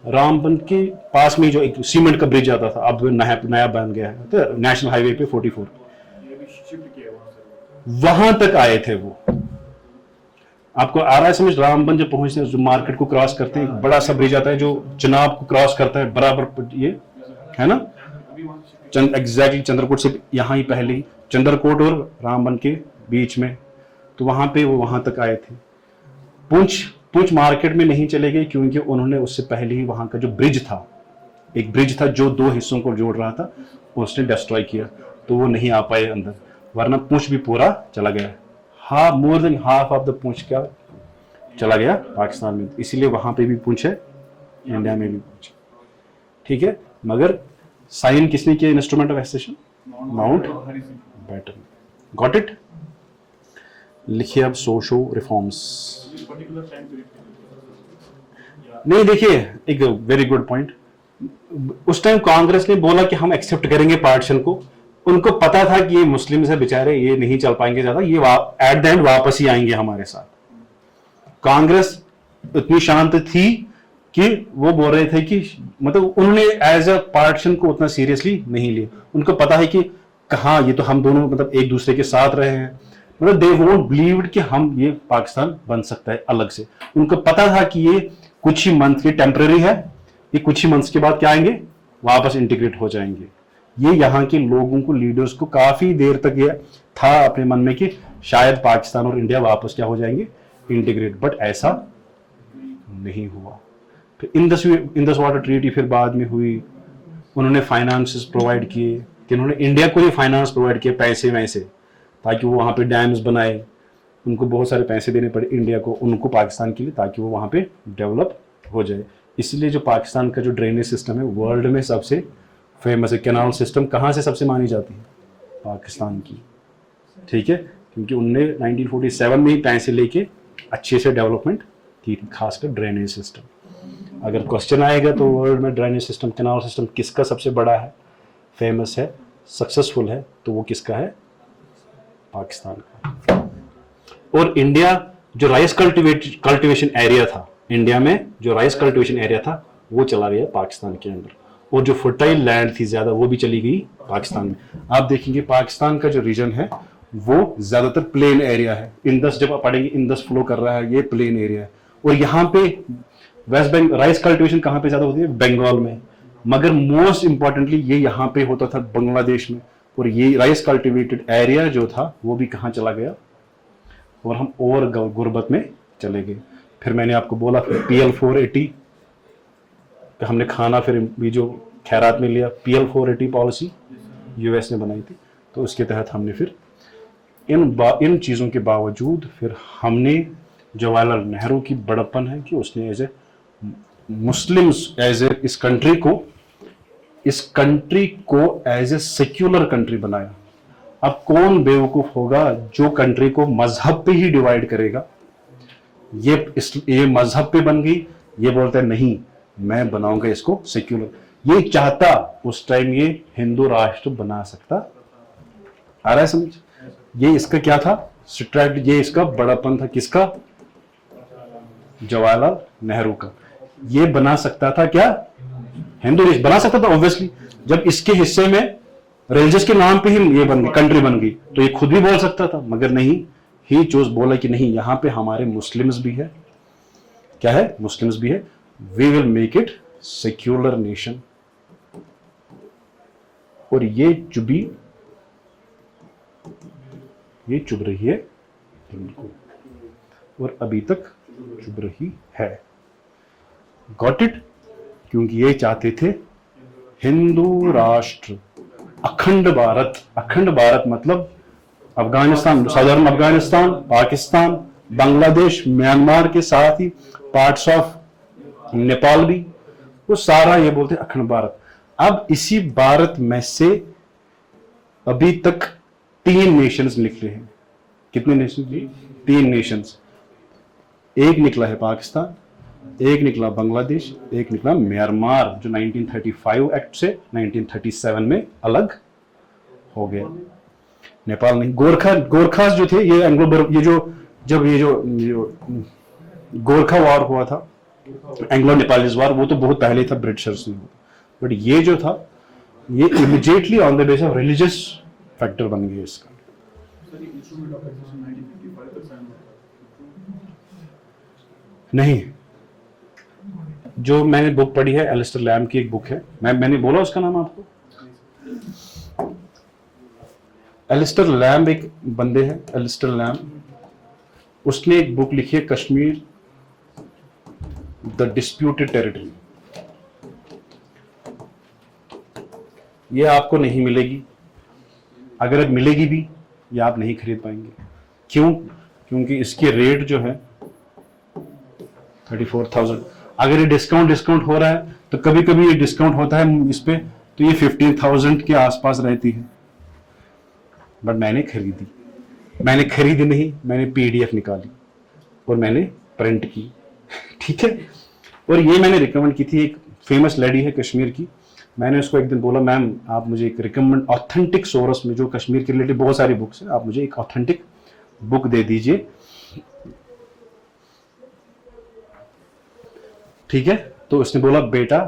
रामबन के पास में जो एक सीमेंट का ब्रिज आता था, अब नया बन गया है, तो नेशनल हाईवे पे 44, वहां तक आए थे वो। आपको आ रहा है समझ? रामबन जब पहुंचते हैं, जो मार्केट को क्रॉस करते हैं, एक बड़ा सा ब्रिज आता है जो चिनाब को क्रॉस करता है बराबर, ये है ना, एग्जैक्टली चंद्रकोट से यहाँ ही पहले ही, चंद्रकोट और रामबन के बीच में, तो वहां पे वो वहां तक आए थे। पुंछ मार्केट में नहीं चले गए क्योंकि उन्होंने उससे पहले ही वहां का जो ब्रिज था, एक ब्रिज था जो दो हिस्सों को जोड़ रहा था, उसने डिस्ट्रॉय किया, तो वो नहीं आ पाए अंदर, वरना पुंछ भी पूरा चला गया। हाँ, more than half of the Poonch क्या चला गया पाकिस्तान में, इसीलिए वहां पे भी पुंछ है, इंडिया में भी पुंछ, ठीक है। मगर साइन किसने किया instrument of accession? Mountbatten. Got it? लिखिए अब सोशो रिफॉर्म्स। नहीं, देखिए एक वेरी गुड पॉइंट, उस टाइम कांग्रेस ने बोला कि हम एक्सेप्ट करेंगे पार्टीशन को, उनको पता था कि ये मुस्लिम है बेचारे, ये नहीं चल पाएंगे ज्यादा, ये एट द एंड वापस ही आएंगे हमारे साथ। कांग्रेस इतनी शांत थी कि वो बोल रहे थे कि मतलब उन्होंने एज अ पार्टीशन को उतना सीरियसली नहीं लिया, उनको पता है कि कहाँ ये तो हम दोनों मतलब एक दूसरे के साथ रहे हैं, मतलब दे वोंट बिलीव्ड कि हम ये पाकिस्तान बन सकता है अलग से। उनको पता था कि ये कुछ ही मंथ के टेम्पररी है, ये कुछ ही मंथ्स के बाद क्या आएंगे, वापस इंटीग्रेट हो जाएंगे। ये यहाँ के लोगों को, लीडर्स को काफी देर तक ये था अपने मन में कि शायद पाकिस्तान और इंडिया वापस क्या हो जाएंगे, इंटीग्रेट, बट ऐसा नहीं हुआ। फिर इंडस वाटर ट्रीटी फिर बाद में हुई, उन्होंने फाइनेंसेस प्रोवाइड किए, कि उन्होंने इंडिया को ही फाइनेंस प्रोवाइड किए, पैसे वैसे, ताकि वो वहाँ पे डैम्स बनाए, उनको बहुत सारे पैसे देने पड़े इंडिया को, उनको पाकिस्तान के लिए, ताकि वो वहाँ पे डेवलप हो जाए। इसलिए जो पाकिस्तान का जो ड्रेनेज सिस्टम है वर्ल्ड में सबसे फेमस है। कैनाल सिस्टम कहाँ से सबसे मानी जाती है? पाकिस्तान की, ठीक है, क्योंकि उनने 1947 में ही पैसे लेके अच्छे से डेवलपमेंट की, खासकर ड्रेनेज सिस्टम। अगर क्वेश्चन आएगा तो वर्ल्ड में ड्रेनेज सिस्टम, कैनाल सिस्टम किसका सबसे बड़ा है, फेमस है, सक्सेसफुल है, तो वो किसका है? पाकिस्तान का। और इंडिया जो राइस कल्टीवेशन एरिया था, इंडिया में जो राइस कल्टीवेशन एरिया था वो चला गया पाकिस्तान के अंदर, और जो फर्टाइल लैंड थी ज्यादा वो भी चली गई पाकिस्तान में। आप देखेंगे पाकिस्तान का जो रीजन है वो ज्यादातर प्लेन एरिया है। इंडस जब आप पढ़ेंगे, इंडस फ्लो कर रहा है, ये प्लेन एरिया है। और यहाँ पे वेस्ट बंगाल राइस कल्टीवेशन कहाँ पे ज्यादा होती है? बंगाल में। मगर मोस्ट इंपॉर्टेंटली ये यहाँ पे होता था बांग्लादेश में, और ये राइस कल्टिवेटेड एरिया जो था वो भी कहाँ चला गया, और हम और गुर्बत में चले गए। फिर मैंने आपको बोला फिर PL 480 हमने खाना फिर भी जो खैरात में लिया, PL 480 पॉलिसी US ने बनाई थी, तो उसके तहत हमने फिर इन चीज़ों के बावजूद फिर हमने जवाहरलाल नेहरू की बड़प्पन है कि उसने as a Muslims, as a इस कंट्री को एज ए सेक्युलर कंट्री बनाया। अब कौन बेवकूफ होगा जो कंट्री को मजहब पे ही डिवाइड करेगा? ये मजहब पे बन गई, ये बोलता है नहीं मैं बनाऊंगा इसको सेक्युलर। ये चाहता उस टाइम ये हिंदू राष्ट्र बना सकता। आ रहा है समझ? ये इसका क्या था स्ट्रैटेजी, ये इसका बड़ापन था। किसका? जवाहरलाल नेहरू का। ये बना सकता था क्या? हिंदू देश बना सकता था ऑब्वियसली। जब इसके हिस्से में रिलीजियस के नाम पे ही ये बन गई, कंट्री बन गई, तो ये खुद भी बोल सकता था, मगर नहीं, ही चूज बोला कि नहीं यहाँ पे हमारे मुस्लिम्स भी है। क्या है? मुस्लिम्स भी है। We will make it secular nation. और ये चुभ रही है इनको, और अभी तक चुभ रही है। Got it? क्योंकि ये चाहते थे हिंदू राष्ट्र, अखंड भारत। अखंड भारत मतलब अफगानिस्तान, सदर्न अफगानिस्तान, पाकिस्तान, बांग्लादेश, म्यांमार के साथ ही पार्ट्स ऑफ नेपाल भी, वो सारा ये बोलते हैं अखंड भारत। अब इसी भारत में से अभी तक 3 नेशंस निकले हैं। कितने नेशन? 3 नेशंस। एक निकला है पाकिस्तान, एक निकला बांग्लादेश, एक निकला म्यांमार, जो 1935 एक्ट से 1937 में अलग हो गया। नेपाल नहीं। गोरखास जो थे, ये जो गोरखा वॉर हुआ था, एंग्लो नेपालीज वॉर, वो तो बहुत पहले था ब्रिटिशर्स ने, बट ये जो था ये immediately on the base of religious factor बन गया इसका। नहीं, जो मैंने बुक पढ़ी है एलिस्टर लैम्ब की एक बुक है, मैंने बोला उसका नाम आपको। एलिस्टर लैम्ब एक बंदे हैं, एलिस्टर लैम्ब, उसने एक बुक लिखी है कश्मीर द डिस्प्यूटेड टेरिटरी। ये आपको नहीं मिलेगी, अगर मिलेगी भी ये आप नहीं खरीद पाएंगे। क्यों? क्योंकि इसके रेट जो है 34,000। अगर ये डिस्काउंट हो रहा है तो कभी कभी ये डिस्काउंट होता है इस पे, तो ये 15,000 के आसपास रहती है। बट मैंने खरीदी नहीं, मैंने PDF निकाली और मैंने प्रिंट की। ठीक है। और ये मैंने रिकमेंड की थी, एक फेमस लेडी है कश्मीर की, मैंने उसको एक दिन बोला मैम आप मुझे एक रिकमेंड ऑथेंटिक सोर्स में, जो कश्मीर के रिलेटेड बहुत सारी बुक्स है, आप मुझे एक ऑथेंटिक बुक दे दीजिए। ठीक है। तो उसने बोला बेटा,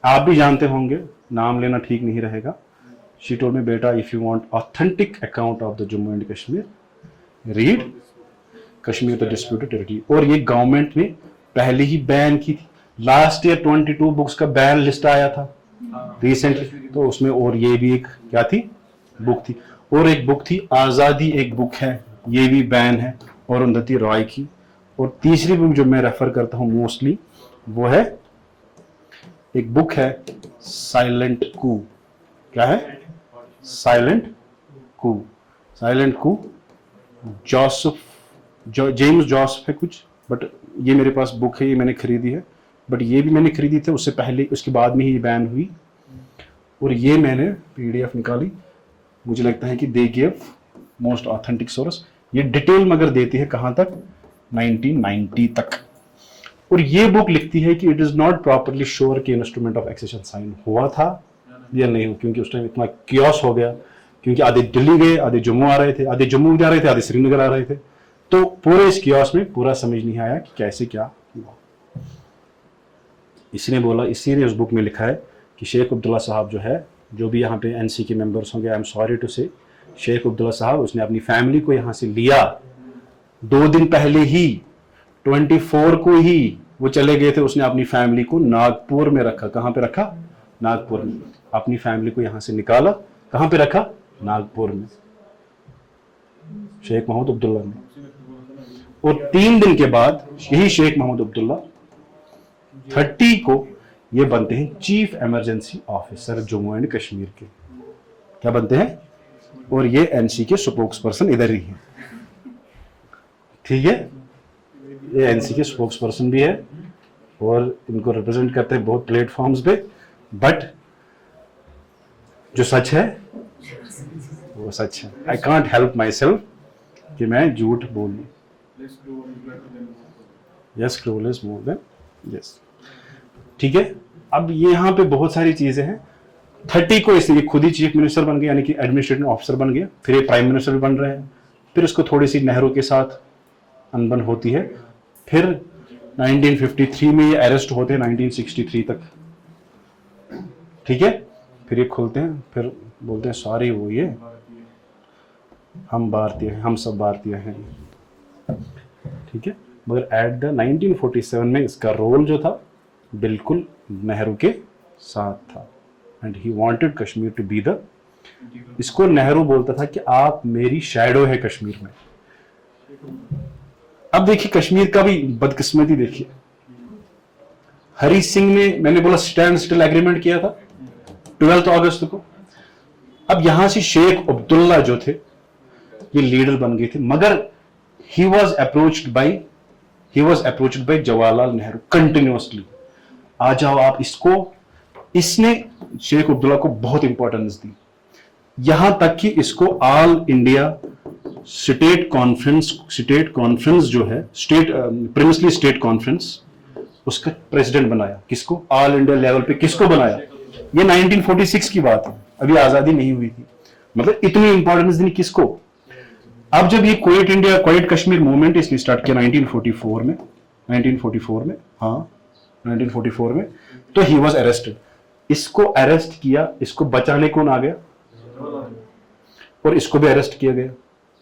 आप भी जानते होंगे, नाम लेना ठीक नहीं रहेगा। शी टोल्ड मी बेटा if you want authentic account of the Jammu and Kashmir, read Kashmir the disputed territory. और ये गवर्नमेंट ने पहले ही बैन की थी। लास्ट ईयर 22 बुक्स का बैन लिस्ट आया था रिसेंटली, तो उसमें और ये भी एक क्या थी, बुक थी। और एक बुक थी आज़ादी, एक बुक है, ये भी बैन है, और अरुंधति रॉय की। और तीसरी बुक जो मैं रेफर करता हूँ मोस्टली, वो है एक बुक है साइलेंट कू। क्या है? साइलेंट कू, जेम्स जोसेफ है कुछ, बट ये मेरे पास बुक है, ये मैंने खरीदी है। बट ये भी मैंने खरीदी थी उससे पहले, उसके बाद में ही बैन हुई। और ये मैंने PDF निकाली, मुझे लगता है कि they give most authentic source. ये डिटेल मगर देती है कहां तक, 1990 तक। और ये बुक लिखती है कि it is not properly sure कि इंस्ट्रूमेंट ऑफ एक्सेशन साइन हुआ था या नहीं हुआ, क्योंकि उस टाइम इतना क्योस हो गया, क्योंकि आधे दिल्ली गए, आधे जम्मू आ रहे थे, आधे जम्मू जा रहे थे, आधे श्रीनगर आ रहे थे। तो पूरे इस क्योस में पूरा समझ नहीं आया कि कैसे क्या हुआ। इसने बोला, इसी ने उस बुक में लिखा है कि शेख अब्दुल्ला साहब जो है, जो भी यहाँ पे NC के मेंबर्स होंगे, आई एम सॉरी टू से, शेख अब्दुल्ला साहब उसने अपनी फैमिली को यहाँ से लिया 2 दिन पहले ही, 24 को ही वो चले गए थे। उसने अपनी फैमिली को नागपुर में रखा। कहाँ पे रखा? नागपुर में। अपनी फैमिली को यहाँ से निकाला, कहाँ पे रखा? नागपुर में, शेख महमूद अब्दुल्ला ने। और 3 दिन के बाद यही शेख महमूद अब्दुल्ला 30 को ये बनते हैं chief emergency officer Jammu and Kashmir के। क्या बनते हैं? और ये NC के स्पोक्स पर्सन इधर ही हैं। ठीक है, ये NC के स्पोक्स पर्सन भी है और इनको रिप्रेजेंट करते हैं बहुत प्लेटफॉर्म्स पे। बट जो सच है वो सच है। I can't help my self कि मैं झूठ बोलूं। Yes, cruel is more than yes. ठीक है। अब ये यहाँ पे बहुत सारी चीजें हैं। 30 को इसलिए खुद ही चीफ मिनिस्टर बन गए, यानी कि एडमिनिस्ट्रेटिव ऑफिसर बन गया, फिर ये प्राइम मिनिस्टर भी बन रहे हैं। फिर उसको थोड़ी सी नेहरू के साथ अनबन होती है। फिर 1953 में ये अरेस्ट होते हैं 1963 तक। ठीक है। फिर ये खुलते हैं, फिर बोलते हैं सॉरी वो ये हम भारतीय हैं, हम सब भारतीय हैं। ठीक है। मगर एट द 1947 में इसका रोल जो था बिल्कुल नेहरू के साथ था। And he wanted Kashmir to be the, इसको नेहरू बोलता था कि आप मेरी शैडो है कश्मीर में। अब देखिए कश्मीर का भी बदकिस्मती देखिए। हरी सिंह ने, मैंने बोला स्टैंड स्टिल एग्रीमेंट किया था 12 अगस्त को। अब यहां से शेख अब्दुल्ला जो थे ये लीडर बन गए थे, मगर he was approached by Jawaharlal Nehru continuously, आ जाओ आप इसको। इसने शेख अब्दुल्ला को बहुत इंपॉर्टेंस दी, यहां तक कि इसको ऑल इंडिया स्टेट कॉन्फ्रेंस जो है, प्रिंसली स्टेट कॉन्फ्रेंस, उसका प्रेसिडेंट बनाया। किसको? ऑल इंडिया लेवल पे किसको बनाया? ये 1946 की बात है, अभी आजादी नहीं हुई थी। मतलब इतनी इंपॉर्टेंस दी किसको? अब जब ये क्वेट कश्मीर मूवमेंट इसने स्टार्ट किया 1944 में, हाँ 1944 में, तो ही वॉज अरेस्टेड। इसको अरेस्ट किया, इसको बचाने कौन आ गया? और इसको भी अरेस्ट किया गया।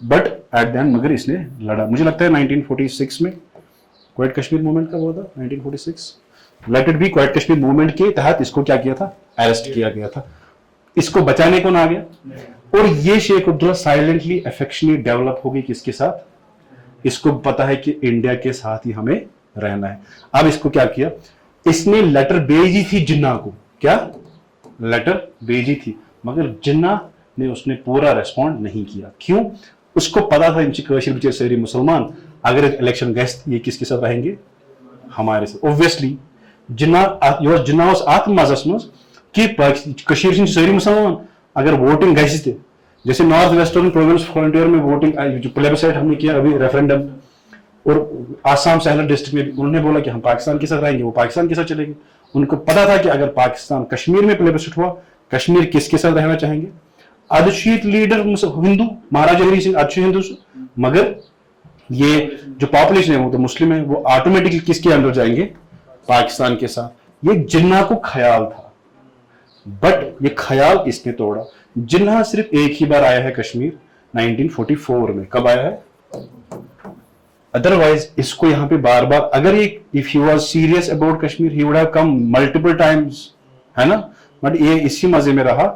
बट एट द एंड मगर इसने लड़ा। मुझे लगता है 1946 में क्वाइट कश्मीर मूवमेंट कब हुआ था? 1946। Let it be, quite Kashmir movement के तहत इसको क्या किया था? अरेस्ट किया गया था। इसको बचाने कौन आ गया? और ये शेख अब्दुल्ला साइलेंटली अफेक्शनली डेवलप होगी किसके साथ? इसको पता है कि इंडिया के साथ ही हमें रहना है। अब इसको क्या किया? इसने लेटर भेजी थी जिन्ना को। क्या लेटर भेजी थी? मगर जिन्ना ने उसने पूरा रेस्पॉन्ड नहीं किया। क्यों? उसको पता था इनकी कशीर बचे सारी मुसलमान, अगर इलेक्शन गए ये किसके साथ रहेंगे? हमारे साथ। ऑब्वियसली जिन्ना उस आत्म मजस मज कि कशीर सारी मुसलमान अगर वोटिंग गए, जैसे नॉर्थ वेस्टर्न प्रोविंस फ्रंटियर में वोटिंग जो प्लेबसाइट हमने किया अभी रेफरेंडम, और आसाम सहला डिस्ट्रिक्ट में उन्होंने बोला कि हम पाकिस्तान के साथ रहेंगे, वो पाकिस्तान के साथ चलेंगे। उनको पता था कि अगर पाकिस्तान कश्मीर में प्लेबसाइट हुआ, कश्मीर किसके साथ रहना चाहेंगे? अर्धशीत लीडर हिंदू, महाराजा हरी सिंह अर्धशीत हिंदू, मगर ये जो पॉपुलेशन है वो तो मुस्लिम है, वो ऑटोमेटिकली किसके अंदर जाएंगे? पाकिस्तान के साथ। ये जिन्ना को ख्याल था, बट ये ख्याल इसने तोड़ा। जिन्ना सिर्फ एक ही बार आया है कश्मीर, 1944 में। कब आया है? अदरवाइज इसको यहां पे बार बार, अगर ये if he was serious about Kashmir he would have come multiple times, है ना? बट ये इसी मजे में रहा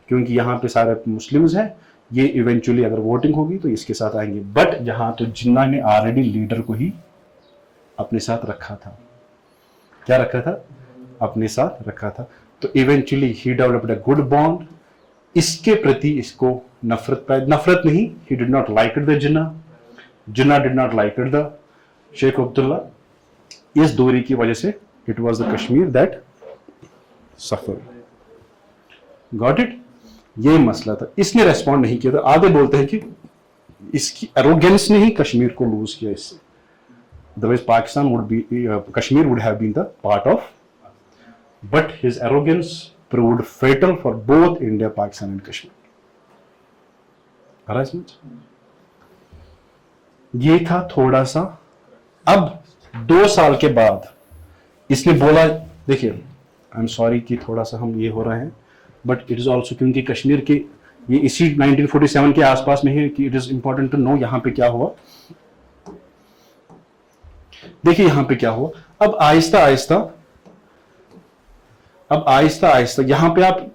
क्योंकि यहाँ पे सारे मुस्लिम्स हैं, ये इवेंचुअली अगर वोटिंग होगी तो इसके साथ आएंगे। बट यहाँ तो जिन्ना ने ऑलरेडी लीडर को ही अपने साथ रखा था। क्या रखा था? अपने साथ रखा था। तो eventually he developed a good bond. इसके प्रति इसको नफरत नहीं, he did not like it the Jinnah did not like it the Sheikh Abdullah. इस दूरी की वजह से it was the Kashmir that suffer. Got it? ये मसला था। इसने रेस्पॉन्ड नहीं किया था। आधे बोलते हैं कि इसकी एरोगेंस ने ही कश्मीर को लूज किया इससे। Otherwise Pakistan would be, Kashmir would have been the part of, but his arrogance proved fatal for both India, Pakistan and Kashmir. ये था थोड़ा सा। अब 2 साल के बाद इसने बोला, देखिए आई एम सॉरी कि थोड़ा सा हम ये हो रहे हैं, बट इट इज ऑल्सो क्योंकि कश्मीर के ये इसी 1947 के आसपास में है कि it is important to know यहां पे क्या हुआ। देखिए यहां पे क्या हुआ। अब आहिस्ता आहिस्ता यहां पे आप,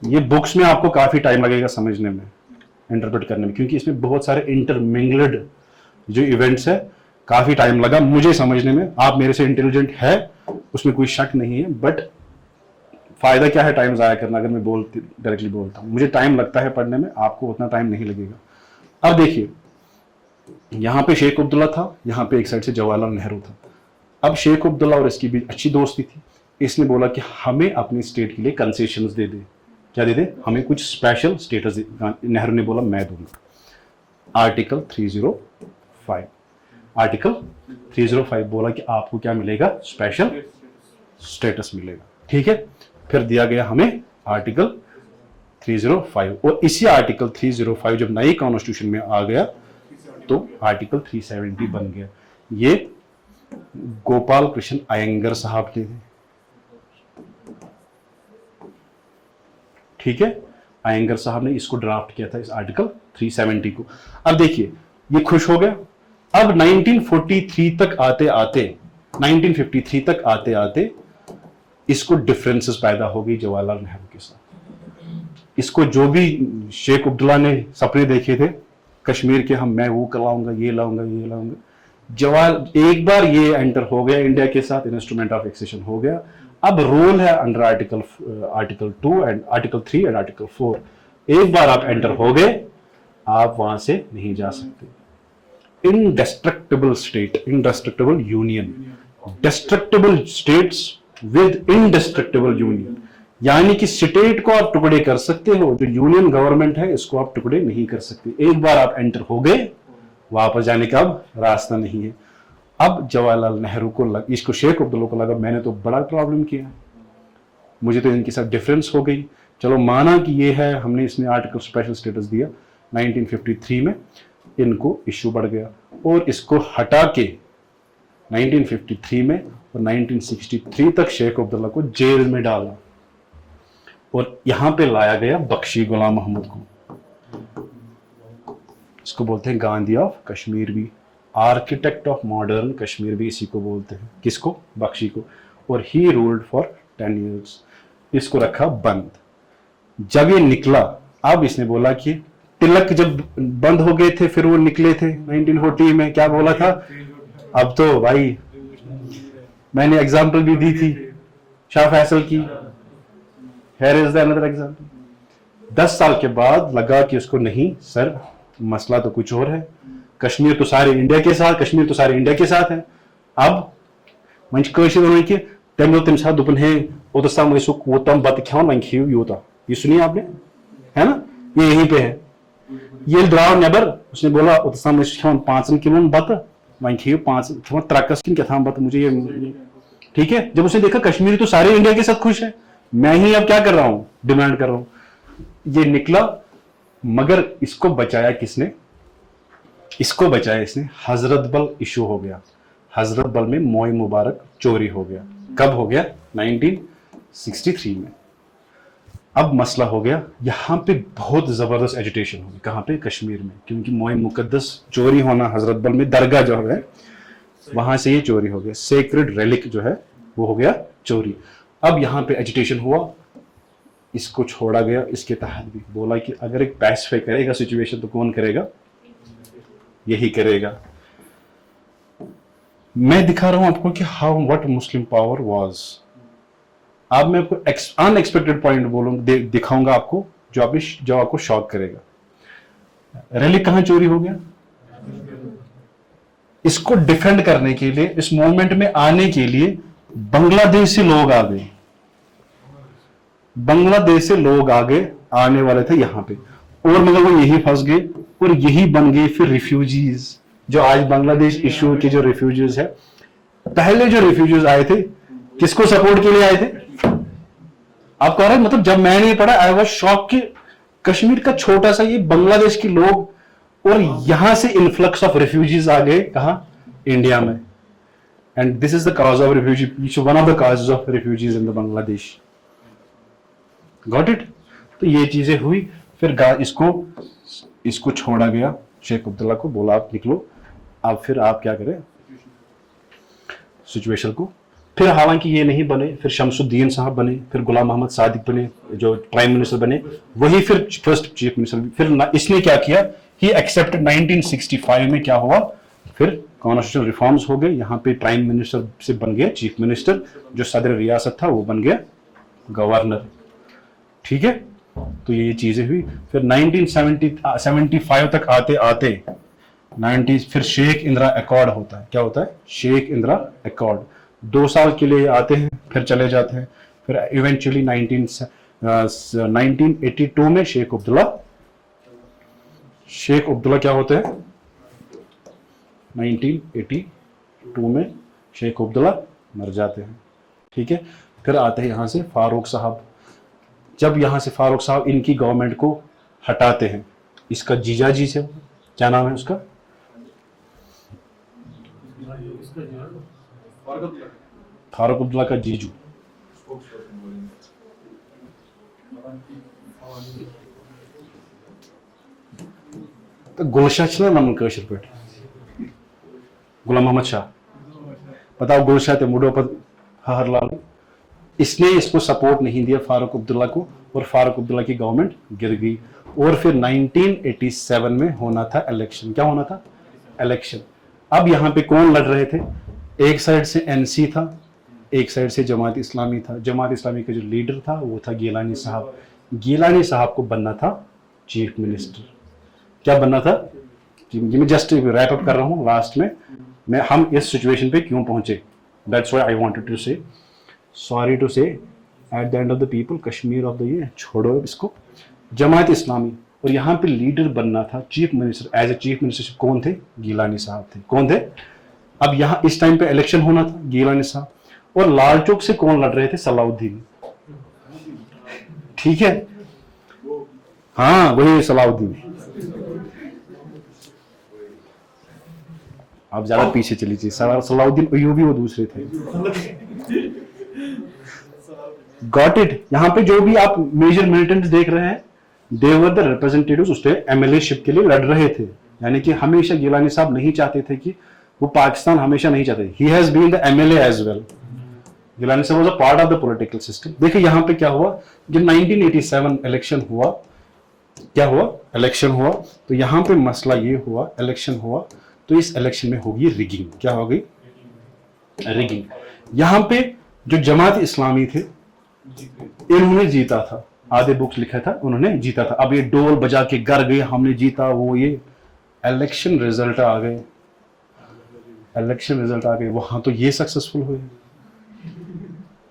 ये बुक्स में आपको काफी टाइम लगेगा समझने में, इंटरप्रेट करने में, क्योंकि इसमें बहुत सारे इंटरमिंगल्ड जो इवेंट्स है, काफी टाइम लगा मुझे समझने में। आप मेरे से इंटेलिजेंट है, उसमें कोई शक नहीं है, बट फायदा क्या है टाइम जाया करना? अगर मैं डायरेक्टली बोलता हूं, मुझे टाइम लगता है पढ़ने में, आपको उतना टाइम नहीं लगेगा। अब देखिए यहां पे शेख अब्दुल्ला था, यहां पे एक साइड से जवाहरलाल नेहरू था। अब शेख अब्दुल्ला और इसकी भी अच्छी दोस्ती थी। इसने बोला कि हमें अपनी स्टेट के लिए कंसेशंस दे दे। क्या दे दे? हमें कुछ स्पेशल स्टेटस दे। नेहरू ने बोला मैं दूंगा। आर्टिकल 305 बोला कि आपको क्या मिलेगा? स्पेशल स्टेटस मिलेगा। ठीक है, फिर दिया गया हमें आर्टिकल 305, और इसी आर्टिकल 305 जब नई कॉन्स्टिट्यूशन में आ गया तो आर्टिकल 370 बन गया। ये गोपाल कृष्ण अयंगर साहब ने, ठीक है, अयंगर साहब ने इसको ड्राफ्ट किया था, इस आर्टिकल 370 को। अब देखिए ये खुश हो गया। अब 1943 तक आते आते इसको डिफरेंसेस पैदा हो गई जवाहरलाल नेहरू के साथ। इसको जो भी शेख अब्दुल्ला ने सपने देखे थे कश्मीर के, मैं वो लाऊंगा, ये लाऊंगा, एक बार ये एंटर हो गया इंडिया के साथ, इंस्ट्रूमेंट ऑफ एक्सेशन हो गया। अब रूल है under article 2 and article 3 and article 4। एक बार आप एंटर हो गए, आप वहां से नहीं जा सकते। Indestructible state, indestructible union, destructible states with indestructible union, यानी कि स्टेट को आप टुकड़े कर सकते हो, जो यूनियन गवर्नमेंट है इसको आप टुकड़े नहीं कर सकते। एक बार आप एंटर हो गए, वापस जाने का अब रास्ता नहीं है। अब जवाहरलाल नेहरू को इसको शेख अब्दुल्ला को लगा मैंने तो बड़ा प्रॉब्लम किया, मुझे तो इनके साथ डिफरेंस हो गई। चलो माना कि ये है, हमने इसमें आर्टिकल स्पेशल स्टेटस दिया। 1953 में इनको इश्यू बढ़ गया और इसको हटा के 1953 में और 1963 तक शेख अब्दुल्ला को जेल में डाला और यहां पे लाया गया बख्शी गुलाम मोहम्मद को। इसको बोलते हैं गांधी ऑफ कश्मीर भी। आर्किटेक्ट ऑफ मॉडर्न कश्मीर भी इसी को बोलते हैं, किसको, बख्शी को। और ही रूल्ड फॉर 10 years, इसको रखा बंद। जब ये निकला, अब इसने बोला कि तिलक जब बंद हो गए थे फिर वो निकले थे 1940 में, क्या बोला था, अब तो भाई मैंने एग्जांपल भी दी थी शाह फैसल की, here is the another example. 10 साल के बाद लगा कि उसको नहीं सर, मसला तो कुछ और है, कश्मीर तो सारे इंडिया के साथ, कश्मीर तो सारे इंडिया के साथ है। अब मंच कि तम तम साथ दुपन है ओतस तम वो तम बत खान वह खियो यूता, ये सुनिए आपने, है ना, ये यहीं पे है। ये द्राव नेबर, उसने बोला ओतस तम खान 5 किलो बत वह खियो 5 त्रकस किन क्या था बत, मुझे ये ठीक है। जब उसने देखा कश्मीर तो सारे इंडिया के साथ खुश है, मैं ही अब क्या कर रहा हूं, डिमांड कर रहा हूं, ये निकला। मगर इसको बचाया किसने, इसको बचाया इसने, हजरत बल इशू हो गया। हजरत बल में मोई मुबारक चोरी हो गया। कब हो गया, 1963 में। अब मसला हो गया, यहां पे बहुत जबरदस्त एजिटेशन होगी, कहां पे, कश्मीर में, क्योंकि मोई मुकद्दस चोरी होना, हजरत बल में दरगाह जो है वहां से ये चोरी हो गया, सेक्रेड रेलिक जो है वो हो गया चोरी। अब यहां पे एजिटेशन हुआ, इसको छोड़ा गया। इसके तहत भी बोला कि अगर एक पैसिफाई करेगा सिचुएशन तो कौन करेगा, यही करेगा। मैं दिखा रहा हूं आपको कि how what Muslim power was. अब मैं आपको अनएक्सपेक्टेड पॉइंट दिखाऊंगा आपको, जो आपको शॉक करेगा। रैली कहां चोरी हो गया, इसको डिफेंड करने के लिए, इस मूवमेंट में आने के लिए बांग्लादेश से लोग आ गए, बांग्लादेश से लोग आगे आने वाले थे यहां पे, और मगर वो यही फंस गए और यही बन गए फिर रिफ्यूजीज, जो आज बांग्लादेश इशू के जो रिफ्यूजीज है। पहले जो रिफ्यूजीज आए थे किसको सपोर्ट के लिए आए थे, आपको आ रहा है, मतलब जब मैंने पढ़ा आई वाज शॉक कि कश्मीर का छोटा सा ये बांग्लादेश के लोग, और यहां से इन्फ्लक्स ऑफ रिफ्यूजीज आ गए कहां, इंडिया में। And this is the cause of refugee, one of the causes of refugees in the Bangladesh. Got it. तो ये चीजें हुई, फिर इसको छोड़ा गया, शेख अब्दुल्ला को बोला आप निकलो। अब फिर आप क्या करें सिचुएशन को, फिर हालांकि ये नहीं बने, फिर शमसुद्दीन साहब बने, फिर गुलाम मोहम्मद सादिक बने जो प्राइम मिनिस्टर बने, वही फिर फर्स्ट चीफ मिनिस्टर। फिर इसने क्या किया, ही एक्सेप्टेड 1965 में क्या हुआ, फिर कॉन्स्टिट्यूशनल रिफॉर्म्स हो गए, यहाँ पे प्राइम मिनिस्टर से बन गया चीफ मिनिस्टर, जो सदर रियासत था वो बन गया गवर्नर, ठीक है। तो ये चीजें हुई। फिर 1975 तक आते आते 90 फिर शेख इंदिरा अकॉर्ड होता है। क्या होता है, शेख इंदिरा अकॉर्ड। 2 साल के लिए आते हैं फिर चले जाते हैं। फिर इवेंचुअली 1982 में शेख अब्दुल्ला क्या होते हैं, 1982 में शेख अब्दुल्ला मर जाते हैं, ठीक है। फिर आते हैं यहाँ से फारूक साहब। जब यहाँ से फारूक साहब इनकी गवर्नमेंट को हटाते हैं, इसका जीजाजी से, क्या नाम है उसका, फारूक अब्दुल्ला का जीजू, तो गुलशाह छना नाम कशर पे, गुलाम मोहम्मद शाह, बताओ गुलशाह ते मुडो पर हर लाल। इसने इसको सपोर्ट नहीं दिया फारूक अब्दुल्ला को, और फारूक अब्दुल्ला की गवर्नमेंट गिर गई। और फिर 1987 में होना था इलेक्शन। क्या होना था, इलेक्शन। अब यहाँ पे कौन लड़ रहे थे, एक साइड से एनसी था, एक साइड से जमात इस्लामी था। जमात इस्लामी का जो लीडर था वो था गिलानी साहब। गिलानी साहब को बनना था चीफ मिनिस्टर। क्या बनना था, मैं जस्ट रैप अप कर रहा हूँ लास्ट में, हम इस सिचुएशन पे क्यों पहुंचे, that's why I wanted to say, sorry to say at the end of the people, Kashmir of the ये छोड़ो इसको, जमात इस्लामी। और यहाँ पे लीडर बनना था chief minister, as a chief minister कौन थे, गिलानी साहब थे। कौन थे, अब यहाँ इस टाइम पे इलेक्शन होना था, गिलानी साहब। और लाल चौक से कौन लड़ रहे थे, सलाउद्दीन, ठीक है, हाँ वही सलाउद्दीन। आप ज्यादा पीछे चली थी, सलाउद्दीन अय्यूबी वो दूसरे थे। Got it. यहाँ पे जो भी आप मेजर मिलिटेंट्स देख रहे हैं, दे वर द रिप्रेजेंटेटिव्स, उस एमएलए शिप के लिए लड़ रहे थे। यानी कि हमेशा गिलानी साहब नहीं चाहते थे कि वो पाकिस्तान हमेशा नहीं चाहते। He has been the MLA as well. Gilani साहब was a part of the political system. देखिए यहाँ पे क्या हुआ, जब 1987 इलेक्शन हुआ, क्या हुआ, इलेक्शन हुआ, तो यहाँ पे मसला ये हुआ, इलेक्शन हुआ तो इस इलेक्शन में होगी रिगिंग। क्या हो गई, रिगिंग। यहाँ पे जो जमात इस्लामी थे इन्होंने जीता था, आधे बुक्स लिखा था उन्होंने जीता था। अब ये डोल बजा के घर गए हमने जीता, वो ये इलेक्शन रिजल्ट आ गए, इलेक्शन रिजल्ट आ गए, वहां तो ये सक्सेसफुल हुए।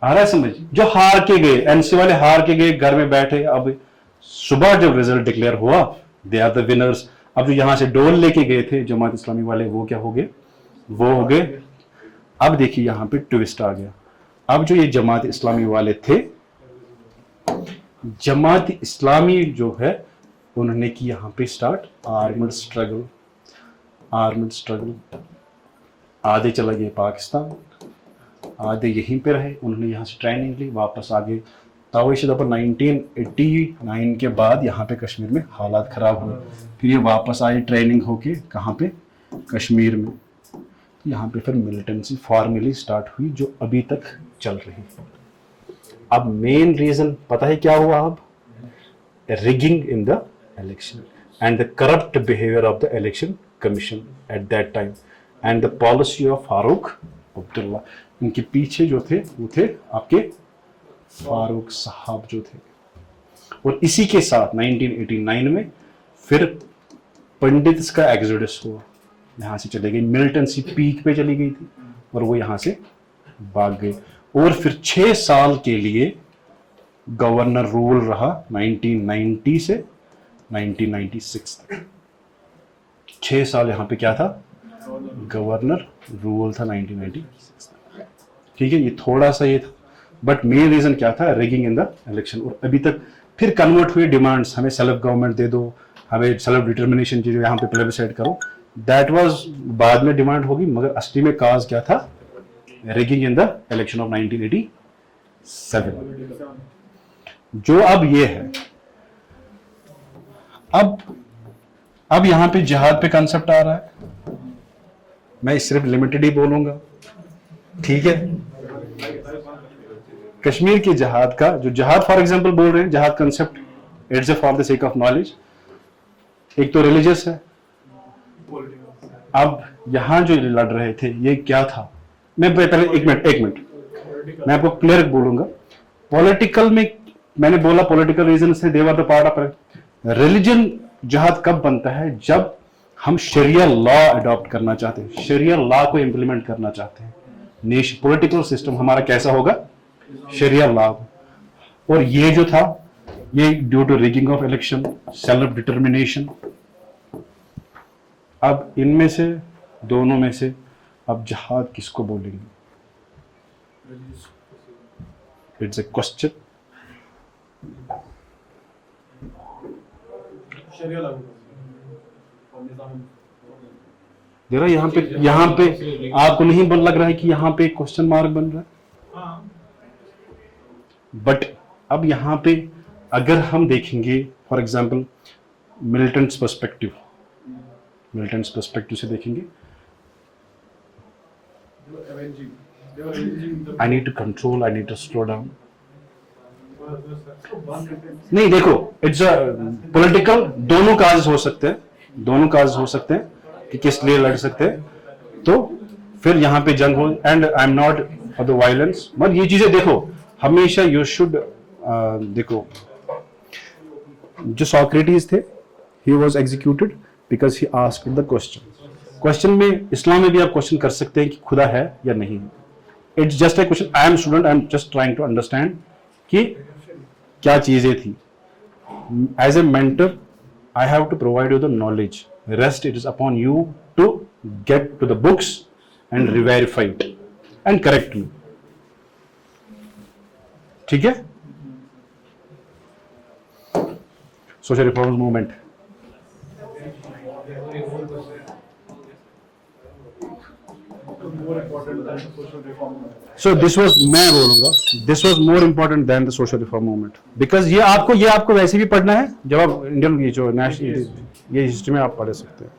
आ रहा है समझ, जो हार के गए, एनसी वाले हार के गए, घर में बैठे, अब सुबह जब रिजल्ट डिक्लेयर हुआ दे आर द विनर्स। अब जो यहां से डोल लेके गए थे जमात इस्लामी वाले, वो क्या हो गए, वो हो गए। अब देखिए यहां पे ट्विस्ट आ गया। अब जो ये जमात इस्लामी वाले थे, जमात इस्लामी जो है उन्होंने की यहां पे start armed struggle, armed struggle. आधे चले गए पाकिस्तान, आधे यहीं पे रहे, उन्होंने यहाँ से ट्रेनिंग ली, वापस आ गए। तावीशुदा पर 1989 के बाद यहाँ पे कश्मीर में हालात ख़राब हुए, फिर ये वापस आए ट्रेनिंग होके, कहाँ पे, कश्मीर में। यहाँ पे फिर मिलिटेंसी फॉर्मली स्टार्ट हुई जो अभी तक चल रही है। अब मेन रीज़न पता है क्या हुआ, अब rigging in the election and the corrupt behaviour of the election commission at that time and the policy of Farooq Abdullah. इनके पीछे जो थे वो थे आपके फारूक साहब जो थे। और इसी के साथ 1989 में फिर पंडित्स का एग्जोडस हुआ, यहाँ से चले गए, मिलिटेंसी पीक पे चली गई थी और वो यहाँ से भाग गए। और फिर 6 साल के लिए गवर्नर रूल रहा 1990 से 1996 तक। 6 साल यहाँ पे क्या था, गवर्नर रूल था 1996 तक। ठीक है, ये थोड़ा सा ये था, बट मेन रीजन क्या था, रिगिंग इन द इलेक्शन। और अभी तक फिर कन्वर्ट हुए डिमांड्स, हमें सेल्फ गवर्नमेंट दे दो, हमें सेल्फ डिटर्मिनेशन जो यहाँ पे प्लेबिसाइड करो, दैट वाज बाद में डिमांड होगी, मगर असली में काज क्या था, rigging in the election of 1987। जो अब ये है, अब यहां पे जिहाद पे कंसेप्ट आ रहा है। मैं सिर्फ लिमिटेड ही बोलूंगा, ठीक है। कश्मीर के जिहाद का, जो जिहाद फॉर एग्जांपल बोल रहे हैं, जिहाद concept it's for the sake of knowledge. एक तो रिलीजियस है। अब यहां जो लड़ रहे थे ये क्या था, मैं पहले एक मिनट मैं आपको क्लियर बोलूंगा। पॉलिटिकल में मैंने बोला पॉलिटिकल रीजन से they were the part of religion. जिहाद कब बनता है, जब हम शरिया लॉ अडॉप्ट करना चाहते हैं, शरिया लॉ को इंप्लीमेंट करना चाहते हैं। नेशन पॉलिटिकल सिस्टम हमारा कैसा होगा, शरिया लॉ। और ये जो था, ये due to rigging of election, self determination. अब इनमें से, दोनों में से, अब जिहाद किसको बोलेंगे, इट्स ए क्वेश्चन। जरा यहाँ पे आपको नहीं लग रहा है कि यहाँ पे क्वेश्चन मार्क बन रहा है, बट अब यहाँ पे अगर हम देखेंगे for example militants perspective, militants perspective से देखेंगे, I need to control, I need to slow down. नहीं देखो, इट्स अ पॉलिटिकल, दोनों काज हो सकते हैं, दोनों काज हो सकते हैं कि किस लिए लड़ सकते हैं। तो फिर यहाँ पे जंग हो, and I am not for the violence. मगर ये चीजें देखो हमेशा, यू शुड देखो, जो सोक्रेटिस थे, he was executed because he asked the question. Question में इस्लाम में भी आप क्वेश्चन कर सकते हैं कि खुदा है या नहीं। It's just a question. I am student, I am just trying to understand कि क्या चीजें थी। As a mentor I have to provide you the knowledge, rest it is upon you to get to the books and reverify it and correct me. ठीक है। Social reforms movement, so this was, मैं बोलूंगा this was more important than the social reform movement, because ये आपको वैसे भी पढ़ना है जब आप इंडियन, ये जो नेशनल, ये हिस्ट्री में आप पढ़ सकते हैं।